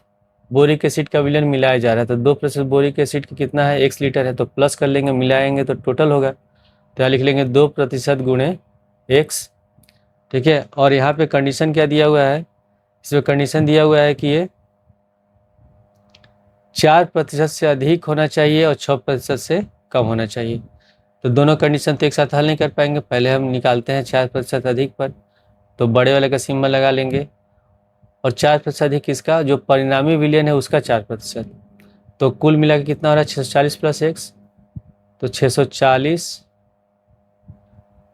बोरिक एसिड का विलयन मिलाया जा रहा है, तो 2% बोरिक एसिड की कितना है, x लीटर है, तो प्लस कर लेंगे, मिलाएंगे तो टोटल होगा। तो यहाँ लिख लेंगे 2% गुणे x, ठीक है। और यहाँ पे कंडीशन क्या दिया हुआ है, इसमें कंडीशन दिया हुआ है कि ये 4% से अधिक होना चाहिए और 6% से कम होना चाहिए। तो दोनों कंडीशन तो एक साथ हल नहीं कर पाएंगे, पहले हम निकालते हैं 4% अधिक पर, तो बड़े वाले का सिंबल लगा लेंगे, और 4% अधिक किसका, जो परिणामी विलयन है उसका 4%। तो कुल मिला के कितना हो रहा है, 640 प्लस एक्स, तो 640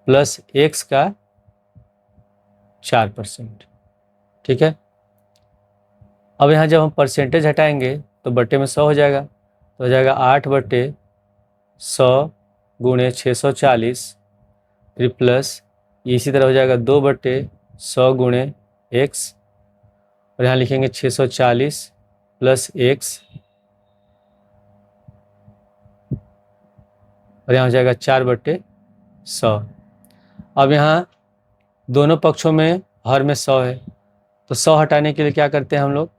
प्लस एक्स का 4%, ठीक है। अब यहाँ जब हम परसेंटेज हटाएंगे तो बट्टे में 100 हो जाएगा, तो हो जाएगा 8/100 गुणे 640, फिर प्लस इसी तरह हो जाएगा 2/100 गुणे एक्स, और यहाँ लिखेंगे 640 प्लस एक्स, और यहाँ हो जाएगा 4/100। अब यहाँ दोनों पक्षों में हर में 100 है, तो 100 हटाने के लिए क्या करते हैं हम लोग,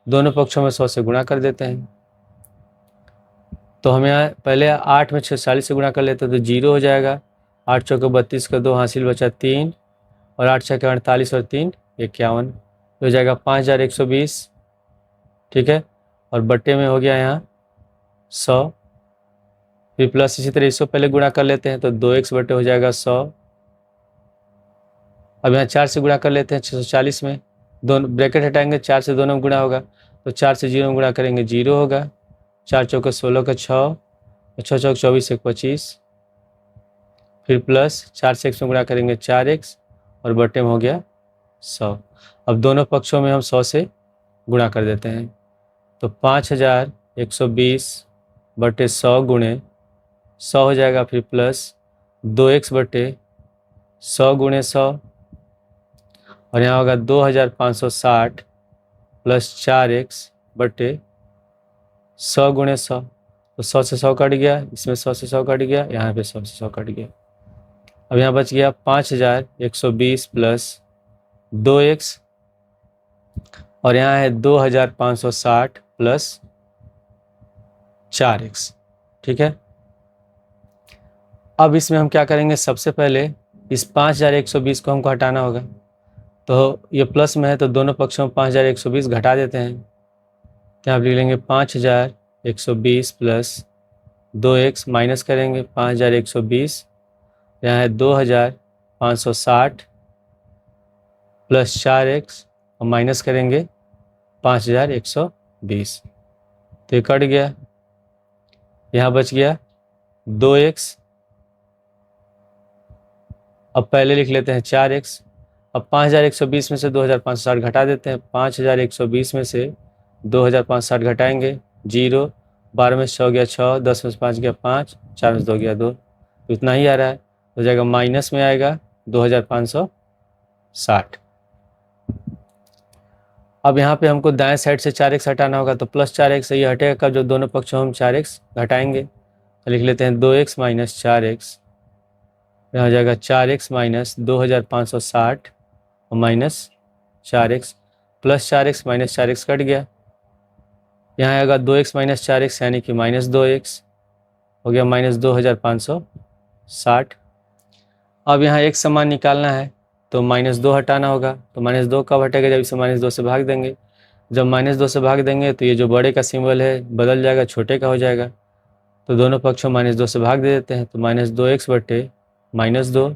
दोनों पक्षों में 100 से गुणा कर देते हैं। तो हम यहाँ पहले 8 में 640 से गुणा कर लेते हैं, तो 0 हो जाएगा। 8 चौके 32 का 2 हासिल बचा 3, और 8 छके 48 और 3 51, हो जाएगा 5120, ठीक है। और बट्टे में हो गया यहाँ 100, फिर प्लस इसी तरह इसको पहले गुणा कर लेते हैं, तो 2x बटे हो जाएगा 100। अब यहाँ 4 से गुणा कर लेते हैं 640 में, दोनों ब्रैकेट हटाएंगे, 4 से दोनों में गुणा होगा, तो 4 से 0 में गुणा करेंगे 0 होगा। 4 चौके 16 का 6, 6 चौक 24 1 25, फिर प्लस 4 से x में गुणा करेंगे 4x, और बटे में हो गया 100। अब दोनों पक्षों में हम 100 से गुणा कर देते हैं, तो 5120 बटे 100 गुणे 100 हो जाएगा, फिर प्लस 2x बटे 100 गुणे 100, और यहाँ होगा 2560 प्लस 4x बटे 100 गुणे 100, तो 100 से 100 कट गया, इसमें 100 से 100 कट गया, यहाँ पे 100 से 100 कट गया। अब यहाँ बच गया 5120 प्लस 2x, और यहाँ है 2560 प्लस 4x, ठीक है। अब इसमें हम क्या करेंगे, सबसे पहले इस 5120 को हमको हटाना होगा, तो ये प्लस में है तो दोनों पक्षों में 5120 घटा देते हैं। यहाँ आप लिख लेंगे 5120 प्लस 2x, माइनस करेंगे 5120, यहाँ है 2560 प्लस 4x, और माइनस करेंगे 5120, तो ये कट गया। यहाँ बच गया 2x, अब पहले लिख लेते हैं 4x। अब 5120 में से 2560 घटा देते हैं, 5120 में से 2560 घटाएंगे, 0, 12 में 6 गया 6, 10 में 5 गया 5, 4 में 2 गया 2, तो इतना ही आ रहा है, हो जाएगा माइनस में आएगा 2560। अब यहाँ पे हमको दाएं साइड से 4x हटाना होगा, तो प्लस 4x से ये हटेगा कब, जो दोनों पक्षों हम 4x घटाएंगे, तो लिख लेते हैं 2x माइनस 4x, यहाँ हो जाएगा 4x माइनस 2560 और minus 4x, plus 4x minus 4x cut गया, यहाँ आएगा 2x माइनस 4x यानी कि माइनस 2x, हो गया माइनस 2560। अब यहाँ एक समान निकालना है, तो माइनस 2 हटाना होगा, तो माइनस 2 कब हटेगा, जब इसे माइनस 2 से भाग देंगे। जब माइनस 2 से भाग देंगे तो ये जो बड़े का सिंबल है बदल जाएगा, छोटे का हो जाएगा, तो दोनों पक्षों माइनस 2 से भाग दे देते हैं, तो माइनस 2x बटे माइनस 2,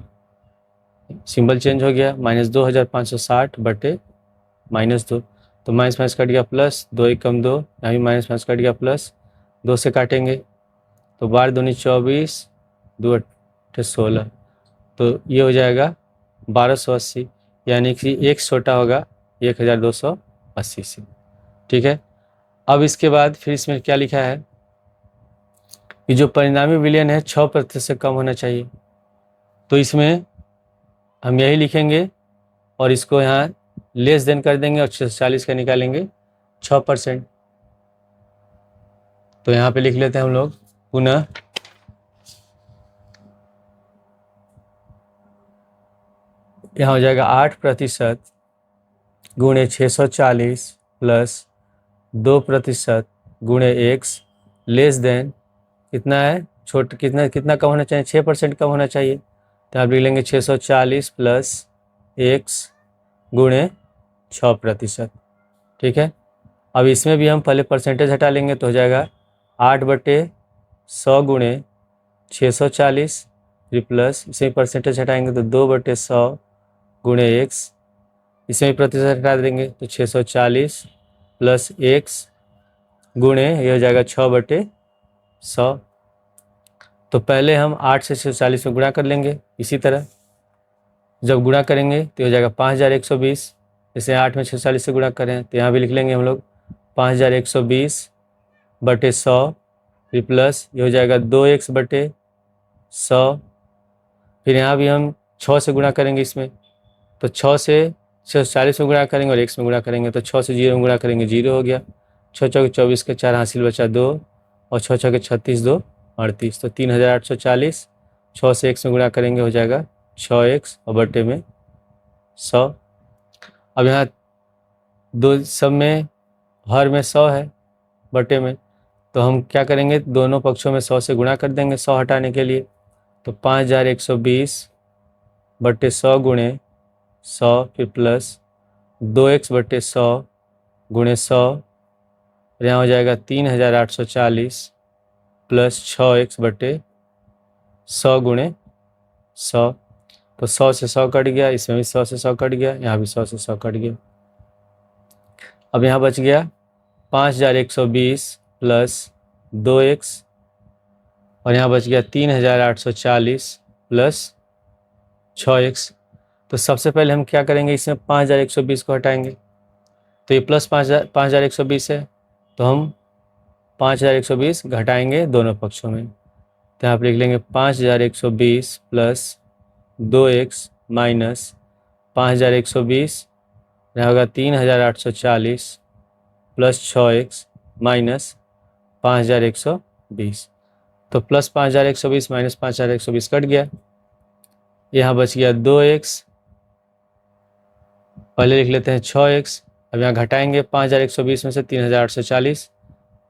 सिंबल चेंज हो गया, माइनस 2560 बटे माइनस 2, तो माइनस माइनस कट गया प्लस, 2 1 कम 2, यहाँ भी माइनस माइनस कट गया प्लस, 2 से काटेंगे तो 12 दूनी 24, 2 8 16, तो ये हो जाएगा 1280, यानी कि एक छोटा होगा 1280 से, ठीक है। अब इसके बाद फिर इसमें क्या लिखा है कि जो परिणामी विलयन है 6% से कम होना चाहिए, तो इसमें हम यही लिखेंगे और इसको यहाँ लेस देन कर देंगे और 640 का निकालेंगे 6%। तो यहाँ पे लिख लेते हैं हम लोग पुनः, यहाँ हो जाएगा 8% गुणे 640 प्लस 2% गुणे x लेस देन कितना है, कितना कितना कम होना चाहिए, 6% कम होना चाहिए। तो आप लिख लेंगे 640 प्लस x गुणे 6%। ठीक है, अब इसमें भी हम पहले परसेंटेज हटा लेंगे तो हो जाएगा 8/100 गुणे 640, फिर प्लस इसमें परसेंटेज हटाएंगे तो 2/100 गुणे x, इसमें प्रतिशत हटा देंगे तो 640 प्लस x गुणे ये हो जाएगा 6/100। तो पहले हम 8 से 640 में गुणा कर लेंगे। इसी तरह जब गुणा करेंगे तो हो जाएगा 5120। जैसे 8 में 640 से गुणा करें तो यहाँ भी लिख लेंगे हम लोग 5120/100, फिर प्लस ये हो जाएगा 2x/100। फिर यहाँ भी हम 6 से गुणा करेंगे इसमें, तो 6 से 640 में गुणा करेंगे और x में गुणा करेंगे तो 6 से 0 में गुणा करेंगे 0 हो गया। 6 चौके 24 के 4 हासिल बचा 2 और 6 छके 36 2 38, तो 3840। 6 से x में गुणा करेंगे हो जाएगा 6x और बटे में 100। अब यहाँ दो सब में हर में 100 है बटे में, तो हम क्या करेंगे दोनों पक्षों में 100 से गुणा कर देंगे 100 हटाने के लिए। तो 5120/100 गुणे 100, फिर प्लस 2x/100 गुणे 100, यहाँ हो जाएगा 3840 प्लस 6x/100 गुणे 100। तो 100 से 100 कट गया, इसमें भी 100 से 100 कट गया, यहाँ भी 100 से 100 कट गया। अब यहाँ बच गया 5120 प्लस 2x और यहाँ बच गया 3840 प्लस 6x। तो सबसे पहले हम क्या करेंगे, इसमें 5120 को हटाएंगे तो ये प्लस 5120 है, तो हम 5120 घटाएंगे दोनों पक्षों में। तो यहाँ पर लिख लेंगे 5120 प्लस 2x माइनस 5120, यहाँ होगा 3840 प्लस 6x माइनस 5120। तो प्लस 5120 माइनस 5120 कट गया, यहाँ बच गया 2x, पहले लिख लेते हैं 6x। अब यहाँ घटाएंगे 5120 में से 3840,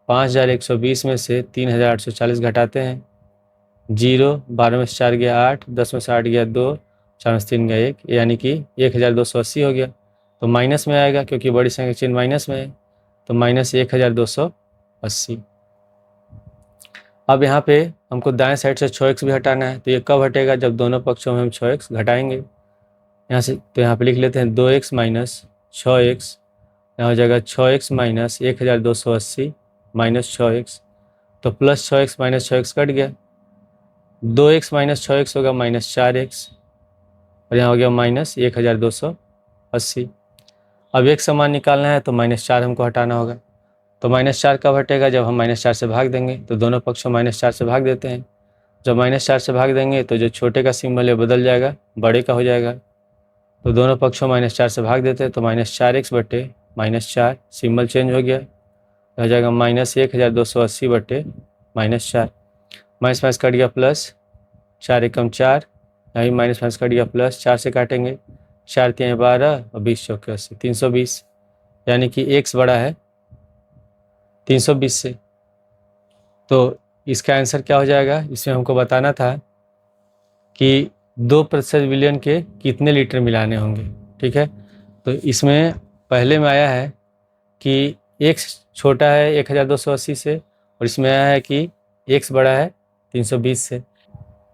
5120 में से 3840 घटाते हैं 0, 12 में से 4 गया 8, 10 में से 8 गया 2, 4 में से 3 गया 1, यानी कि 1280 हो गया। तो माइनस में आएगा क्योंकि बड़ी संख्या चिन्ह माइनस में है, तो माइनस 1280। अब यहाँ पे हमको दाएं साइड से 6x भी हटाना है, तो ये कब हटेगा, जब दोनों पक्षों में हम 6x घटाएंगे यहाँ से। तो यहाँ पे लिख लेते हैं 2x माइनस 6x, यहाँ हो जाएगा 6x माइनस 1280 माइनस 6x, तो plus 6x minus 6x cut गया, 2x माइनस 6x होगा माइनस 4x और यहाँ हो गया माइनस 1280। अब एक समान निकालना है तो -4 हमको हटाना होगा। तो -4 कब हटेगा, जब हम -4 से भाग देंगे। तो दोनों पक्षों -4 से भाग देते हैं। जब -4 से भाग देंगे तो जो छोटे का सिंबल है बदल जाएगा, बड़े का हो जाएगा। तो दोनों पक्षों -4 से भाग देते हैं तो -4x बटे -4 सिंबल चेंज हो गया, हो जाएगा -1280 बटे -4। माइनस माइनस कट गया प्लस, 4 एकम 4, यहाँ माइनस माइनस कट गया प्लस, 4 से काटेंगे 4 3 12 और 20 चौके 80, 320, यानी कि x बड़ा है 320 से। तो इसका आंसर क्या हो जाएगा, इसमें हमको बताना था कि 2% विलियन के कितने लीटर मिलाने होंगे। ठीक है, तो इसमें पहले में आया है कि x छोटा है 1280 से और इसमें आया है कि x बड़ा है 320 से।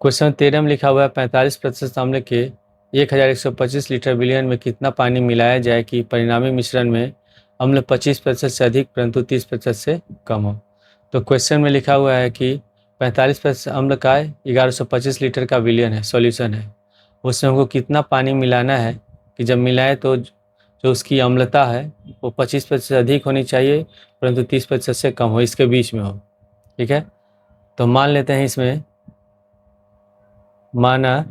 क्वेश्चन 13 में लिखा हुआ है 45% अम्ल के 1125 लीटर विलियन में कितना पानी मिलाया जाए कि परिणामी मिश्रण में अम्ल 25% से अधिक परंतु 30% से कम हो। तो क्वेश्चन में लिखा हुआ है कि 45% अम्ल का 1125 लीटर का विलियन है, सॉल्यूशन है, उसमें हमको कितना पानी मिलाना है कि जब मिलाए तो जो उसकी अम्लता है वो 25% से अधिक होनी चाहिए परंतु 30% से कम हो, इसके बीच में हो। ठीक है, तो मान लेते हैं इसमें माना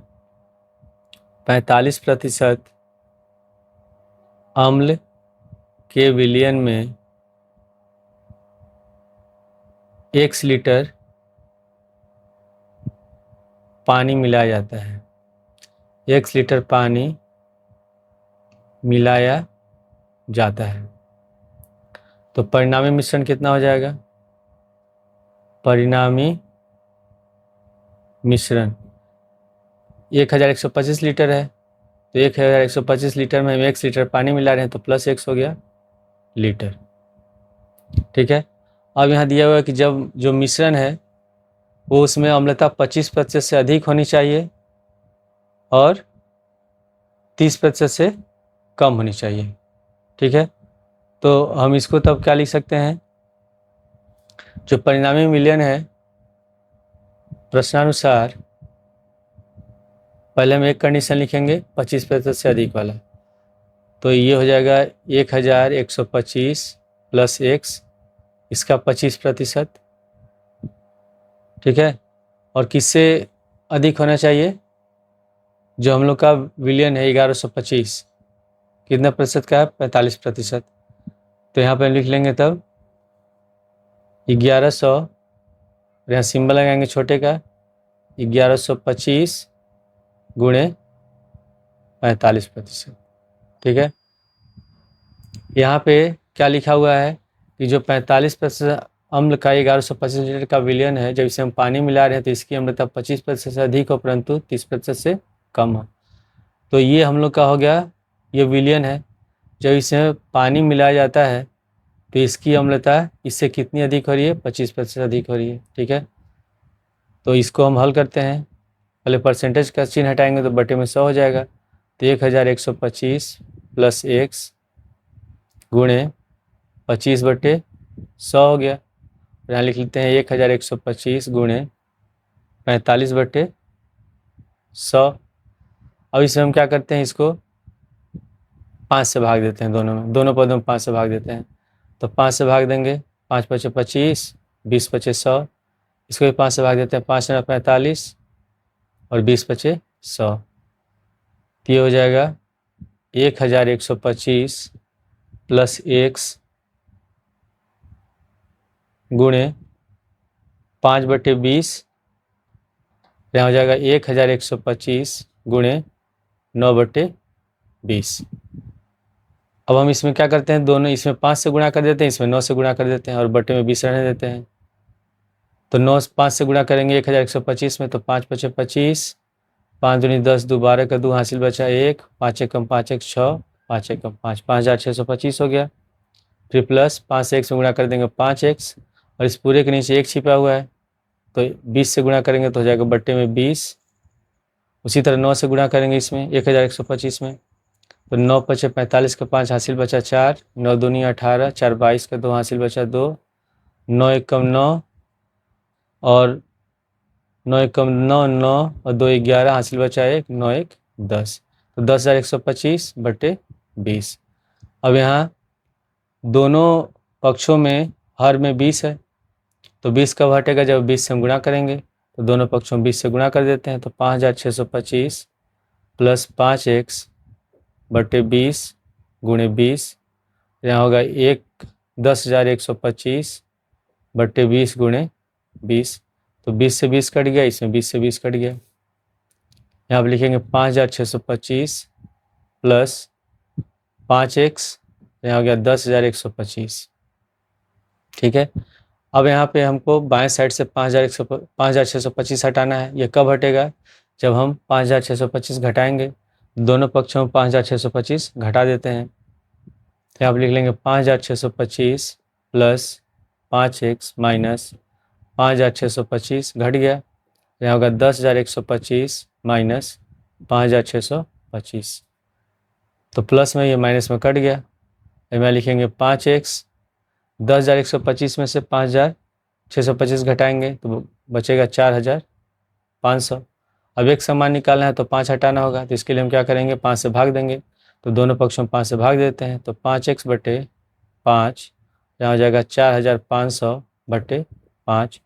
45% अम्ल के विलयन में 1 लीटर पानी मिलाया जाता है। 1 लीटर पानी मिलाया जाता है तो परिणामी मिश्रण कितना हो जाएगा? परिणामी मिश्रण 1125 लीटर है, तो 1125 लीटर में हम 1 लीटर पानी मिला रहे हैं तो +1 हो गया लीटर। ठीक है, अब यहाँ दिया हुआ है कि जब जो मिश्रण है वो उसमें अम्लता 25% से अधिक होनी चाहिए और 30% से कम होनी चाहिए। ठीक है, तो हम इसको तब क्या लिख सकते हैं? जो परिणामी विलयन है प्रश्नानुसार, पहले हम एक कंडीशन लिखेंगे 25% से अधिक वाला, तो ये हो जाएगा 1125 + x, इसका 25%। ठीक है, और किससे अधिक होना चाहिए? जो हम लोग का विलयन है 1125, कितना प्रतिशत का है? 45%। तो यहाँ पर लिख लेंगे तब 1100, यहाँ सिंबल लगाएंगे छोटे का, 1125 गुणे 45%। ठीक है, यहाँ पे क्या लिखा हुआ है कि जो 45% अम्ल का 1125 लीटर का विलयन है, जब इसे हम पानी मिला रहे हैं तो इसकी अम्लता 25% से अधिक हो परंतु 30% से कम हो। तो ये हम लोग का हो गया, ये विलयन है। जब इसमें पानी मिलाया जाता है तो इसकी अम्लता इससे कितनी अधिक हो रही है? 25% अधिक हो रही है। ठीक है, तो इसको हम हल करते हैं। पहले परसेंटेज का चिन्ह हटाएंगे तो बटे में 100 हो जाएगा, तो 1125 + x गुणे 25/100 हो गया। यहाँ लिख लेते हैं 1125 गुणे 45/100। अब इसमें हम क्या करते हैं? इसको 5 से भाग देते हैं, दोनों पदों में 5 से भाग देते हैं। तो 5 से भाग देंगे, 5 × 5 = 25, 20 × 5 = 100। इसको भी 5 से भाग देते हैं, 5 × 9 = 45 और 20 × 5 = 100। तो ये हो जाएगा 1125 + x गुणे 5/20, यहाँ हो जाएगा 1125 गुणे 9/20। अब हम इसमें क्या करते हैं? दोनों इसमें 5 से गुणा कर देते हैं, इसमें 9 से गुणा कर देते हैं और बटे में 20 रहने देते हैं। तो 9 5 से गुणा करेंगे 1125 में, तो 5 × 5 = 25, 5 दूनी 10, 2 12 का 2 हासिल बचा 1, 5 × 5 = 6, 5 × 5 = 5625 हो गया। फिर प्लस 5 से 1 से गुणा कर देंगे 5x, और इस पूरे के नीचे 1 छिपा हुआ है तो 20 से गुणा करेंगे तो हो जाएगा बट्टे में 20। उसी तरह 9 से गुणा करेंगे इसमें 1125 में, तो 9 × 5 = 45 का 5 हासिल बचा 4, 9 दूनी 18, 4 22 का 2 हासिल बचा 2, 9 × 1 = 9 और 9 × 1 = 9, 9 और 2 = 11 हासिल बचा 1, 9 × 1 = 10, तो 10,125/20। अब यहाँ दोनों पक्षों में हर में 20 है, तो 20 कब हटेगा? जब 20 से हम गुणा करेंगे, तो दोनों पक्षों में 20 से गुणा कर देते हैं, तो 5,625 + 5x/20 गुणे 20, यहाँ होगा 10,125/20 गुणे 20, तो 20 से 20 कट गया, इसमें 20 से 20 कट गया। यहाँ पर लिखेंगे 5,625 + 5x, यहाँ हो गया 10,125। ठीक है, अब यहाँ पे हमको बाएं साइड से 5,625 हटाना है। ये कब हटेगा? जब हम 5,625 घटाएंगे, दोनों पक्षों में 5,625 घटा देते हैं। तो यहाँ पर लिख लेंगे 5,625 + 5x - 5,625 घट गया, यहाँ होगा 10,125 - 5,625, तो प्लस में ये माइनस में कट गया। मैं लिखेंगे 5x, 10,125 में से 5,625 घटाएंगे तो बचेगा 4,500। अब एक समान निकालना है तो 5 हटाना होगा, तो इसके लिए हम क्या करेंगे? 5 से भाग देंगे, तो दोनों पक्षों में 5 से भाग देते हैं, तो 5x/5, यहाँ हो जाएगा 4,500/5।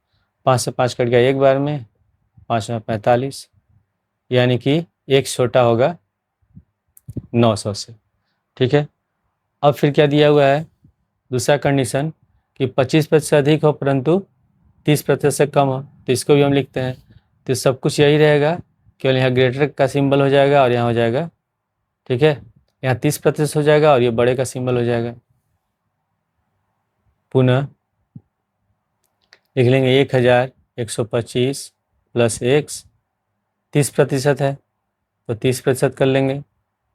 5 से 5 कट गया एक बार में, 5 × 9 = 45, यानी कि एक छोटा होगा 900 से। ठीक है, अब फिर क्या दिया हुआ है, दूसरा कंडीशन कि 25% से अधिक हो परंतु 30% से कम हो, तो इसको भी हम लिखते हैं। तो सब कुछ यही रहेगा, केवल यहाँ ग्रेटर का सिंबल हो जाएगा और यहाँ हो जाएगा, ठीक है, यहाँ 30% हो जाएगा और ये बड़े का सिंबल हो जाएगा। पुनः लिख लेंगे 1125 प्लस एक्स, 30% है तो 30% कर लेंगे,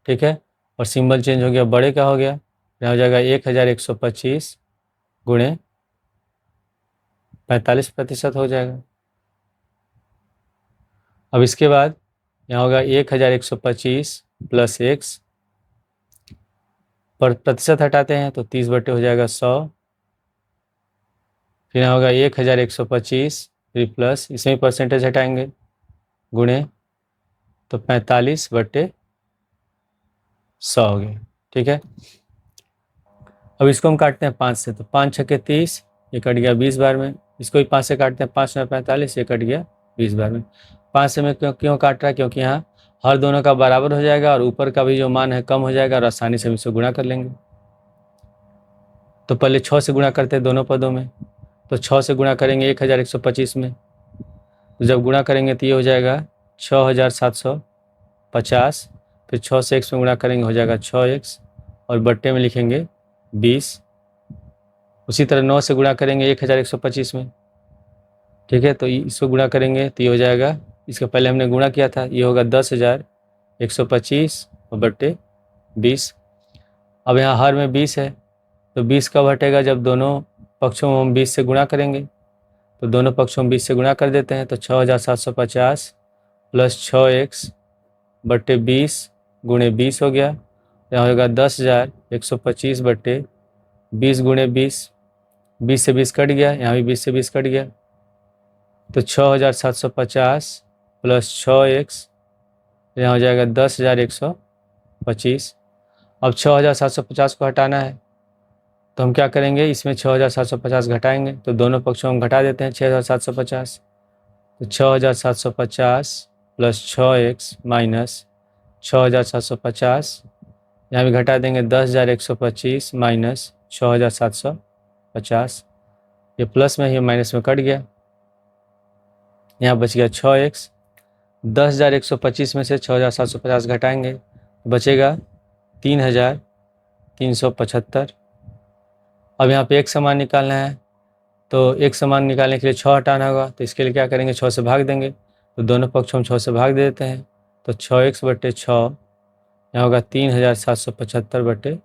ठीक है, और सिंबल चेंज हो गया, बड़े का हो गया, यहाँ हो जाएगा 1125 गुणे 45% हो जाएगा। अब इसके बाद यहाँ होगा 1125 प्लस एक्स, पर प्रतिशत हटाते हैं तो 30 बटे हो जाएगा 100, फिर यहाँ होगा 1125 फिर प्लस, इसमें परसेंटेज हटाएंगे, गुणे तो 45/100 हो गया, ठीक है। अब इसको हम काटते हैं 5 से, तो 5 छक्के 30, ये कट गया 20 बार में, इसको भी 5 से काटते हैं, 5 9 45, ये कट गया 20 बार में। 5 से में क्यों काट रहा है, क्योंकि यहाँ हर दोनों का बराबर हो जाएगा और ऊपर का भी जो मान है कम हो जाएगा और आसानी से हम इसको गुणा कर लेंगे। तो पहले 6 से गुणा करते हैं दोनों पदों में, तो 6 से गुणा करेंगे 1125 में, तो जब गुणा करेंगे तो ये हो जाएगा 6750, फिर 6 से x में गुणा करेंगे हो जाएगा 6x और बट्टे में लिखेंगे 20। उसी तरह 9 से गुणा करेंगे 1125 में, ठीक है, तो इसको गुणा करेंगे तो ये हो जाएगा, इसका पहले हमने गुणा किया था, ये होगा 10,125 और बट्टे 20। अब यहाँ हर में 20 है, तो 20 कब हटेगा, जब दोनों पक्षों में हम 20 से गुणा करेंगे, तो दोनों पक्षों में 20 से गुणा कर देते हैं, तो 6750 प्लस 6x बट्टे 20 गुणे 20 हो गया, यहाँ होगा 10,125 बट्टे 20 गुणे 20, 20 से 20 कट गया, यहाँ भी 20 से 20 कट गया, तो 6750 प्लस 6x, यहाँ हो जाएगा 10,125। अब 6750 को हटाना है, तो हम क्या करेंगे, इसमें 6750 घटाएंगे, तो दोनों पक्षों में घटा देते हैं 6750, तो 6750 प्लस 6x माइनस 6750, यहाँ भी घटा देंगे 10,125 माइनस 6750, ये प्लस में, ये माइनस में कट गया, यहाँ बच गया 6x। 10,125 में से 6750 घटाएंगे तो बचेगा 3,375। अब यहाँ पे एक समान निकालना है, तो एक समान निकालने के लिए 6 हटाना होगा, तो इसके लिए क्या करेंगे, 6 से भाग देंगे, तो दोनों पक्षों में 6 से भाग दे देते हैं, तो 6x बट्टे 6, यहाँ होगा 3,775 बट्टे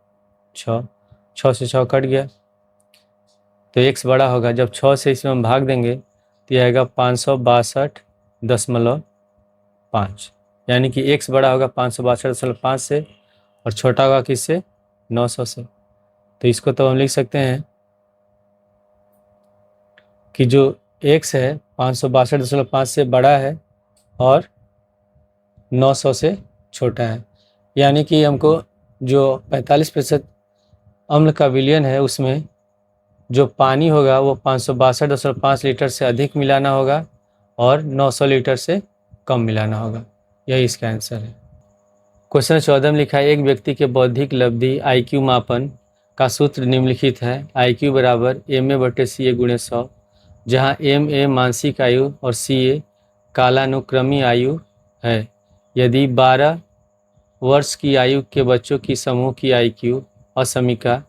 6, 6 से 6 कट गया, तो x बड़ा होगा, जब 6 से इसमें हम भाग देंगे तो यह आएगा 562.5, यानी कि x बड़ा होगा 562.5 से और छोटा होगा किससे, 900 से। तो इसको तो हम लिख सकते हैं कि जो x है 562.5 से बड़ा है और 900 से छोटा है, यानी कि हमको जो 45% अम्ल का विलयन है उसमें जो पानी होगा वो 562.5 लीटर से अधिक मिलाना होगा और 900 लीटर से कम मिलाना होगा, यही इसका आंसर है। क्वेश्चन 14 में लिखा है, एक व्यक्ति के बौद्धिक लब्धि IQ मापन का सूत्र निम्नलिखित है, IQ बराबर MA/CA गुणे 100, जहाँ MA मानसिक आयु और CA कालानुक्रमी आयु है। यदि 12 वर्ष की आयु के बच्चों की समूह की IQ और समीका,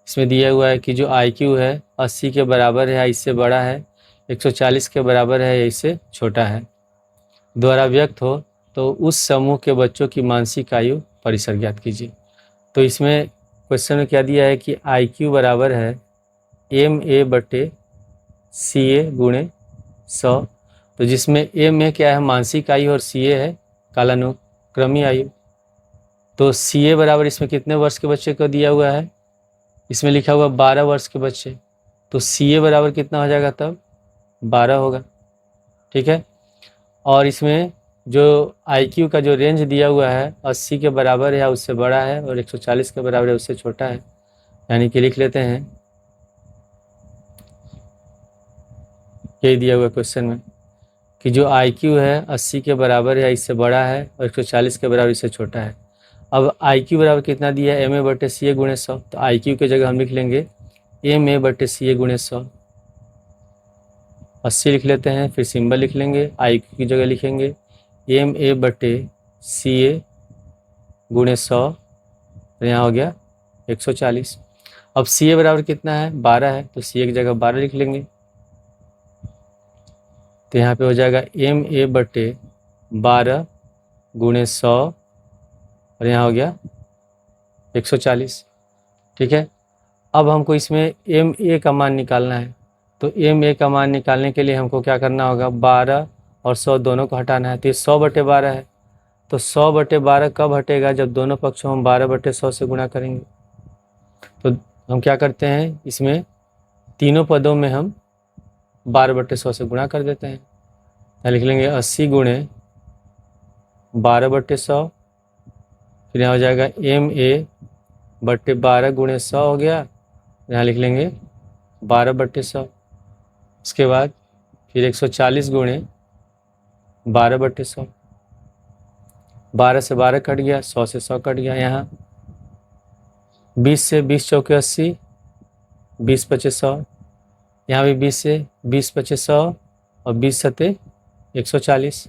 इसमें दिया हुआ है कि जो IQ है 80 के बराबर है या इससे बड़ा है, 140 के बराबर है या इससे छोटा है, द्वारा व्यक्त हो, तो उस समूह के बच्चों की मानसिक आयु परिसर ज्ञात कीजिए। तो इसमें क्वेश्चन में क्या दिया है कि IQ बराबर है MA/CA गुणे 100, तो जिसमें MA क्या है, मानसिक आयु, और CA है कालानुक्रमी आयु। तो CA बराबर इसमें कितने वर्ष के बच्चे को दिया हुआ है, इसमें लिखा हुआ 12 वर्ष के बच्चे, तो CA बराबर कितना हो जाएगा, तब 12 होगा, ठीक है। और इसमें जो IQ का जो रेंज दिया हुआ है 80 के बराबर है या उससे बड़ा है और 140 के बराबर है उससे छोटा है, यानी कि लिख लेते हैं, यही दिया हुआ क्वेश्चन में कि जो IQ है 80 के बराबर है या इससे बड़ा है और 140 के बराबर इससे छोटा है। अब आई क्यू बराबर कितना दिया है, एम ए बटे सी ए गुणे 100। तो आई क्यू की जगह हम लिख लेंगे एम ए बटे सी ए गुणे 100, 80 लिख लेते हैं। फिर सिंबल लिख लेंगे, आई क्यू की जगह लिखेंगे एम ए बटे सी ए गुणे 100, तो यहाँ हो गया 140। अब सी ए बराबर कितना है, 12 है, तो सी ए की जगह 12 लिख लेंगे। तो यहाँ पे हो जाएगा एम ए बटे 12 गुणे 100, और यहाँ हो गया 140। ठीक है, अब हमको इसमें एम ए का मान निकालना है। तो एम ए का मान निकालने के लिए हमको क्या करना होगा, 12 और 100 दोनों को हटाना है। तो ये 100 बटे 12 है, तो 100 बटे 12 कब हटेगा, जब दोनों पक्षों हम 12 बटे 100 से गुणा करेंगे। तो हम क्या करते हैं, इसमें तीनों पदों में हम 12 बटे 100 से गुणा कर देते हैं। यहाँ लिख लेंगे 80 गुणे 12 बटे 100, फिर यहाँ हो जाएगा एम ए बटे 12 गुणे 100 हो गया। यहाँ लिख लेंगे 12 बटे 100। उसके बाद फिर 140 गुणे 12 बटे 100, 12 से 12 कट गया, 100 से 100 कट गया। यहाँ 20 से 20 चौके 80, 20 पचे 100, यहाँ भी 20 से 20 पचे 100, और 20 सते 140।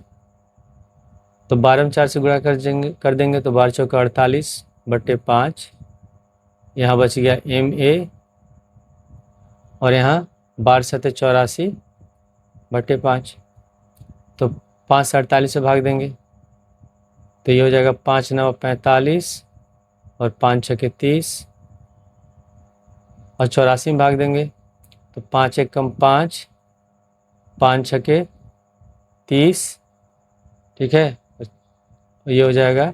तो 12 में 4 से गुणा कर देंगे तो 12 चौका 48 बटे 5, यहाँ बच गया एम ए, और यहाँ 12 सते 84 बटे 5। तो 5 से 48 से भाग देंगे तो ये हो जाएगा 5 9 45, और 5 छके 30, और 84 में भाग देंगे तो 5 एक कम 5, 5 छके 30। ठीक है, ये हो जाएगा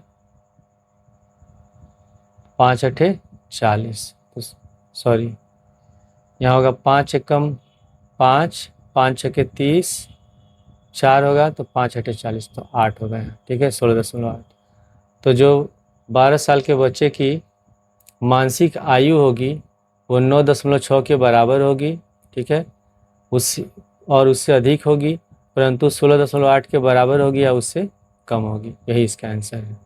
5 अठे 40, तो सॉरी यहाँ होगा 5 एकम 5, 5 छके 30, 4 होगा तो 5 अठे 40, तो 8 हो गए। ठीक है, 16.8। तो जो 12 साल के बच्चे की मानसिक आयु होगी वो 9.6 के बराबर होगी। ठीक है, उससे अधिक होगी, परंतु 16.8 के बराबर होगी या उससे कम होगी। यही इसका आंसर है।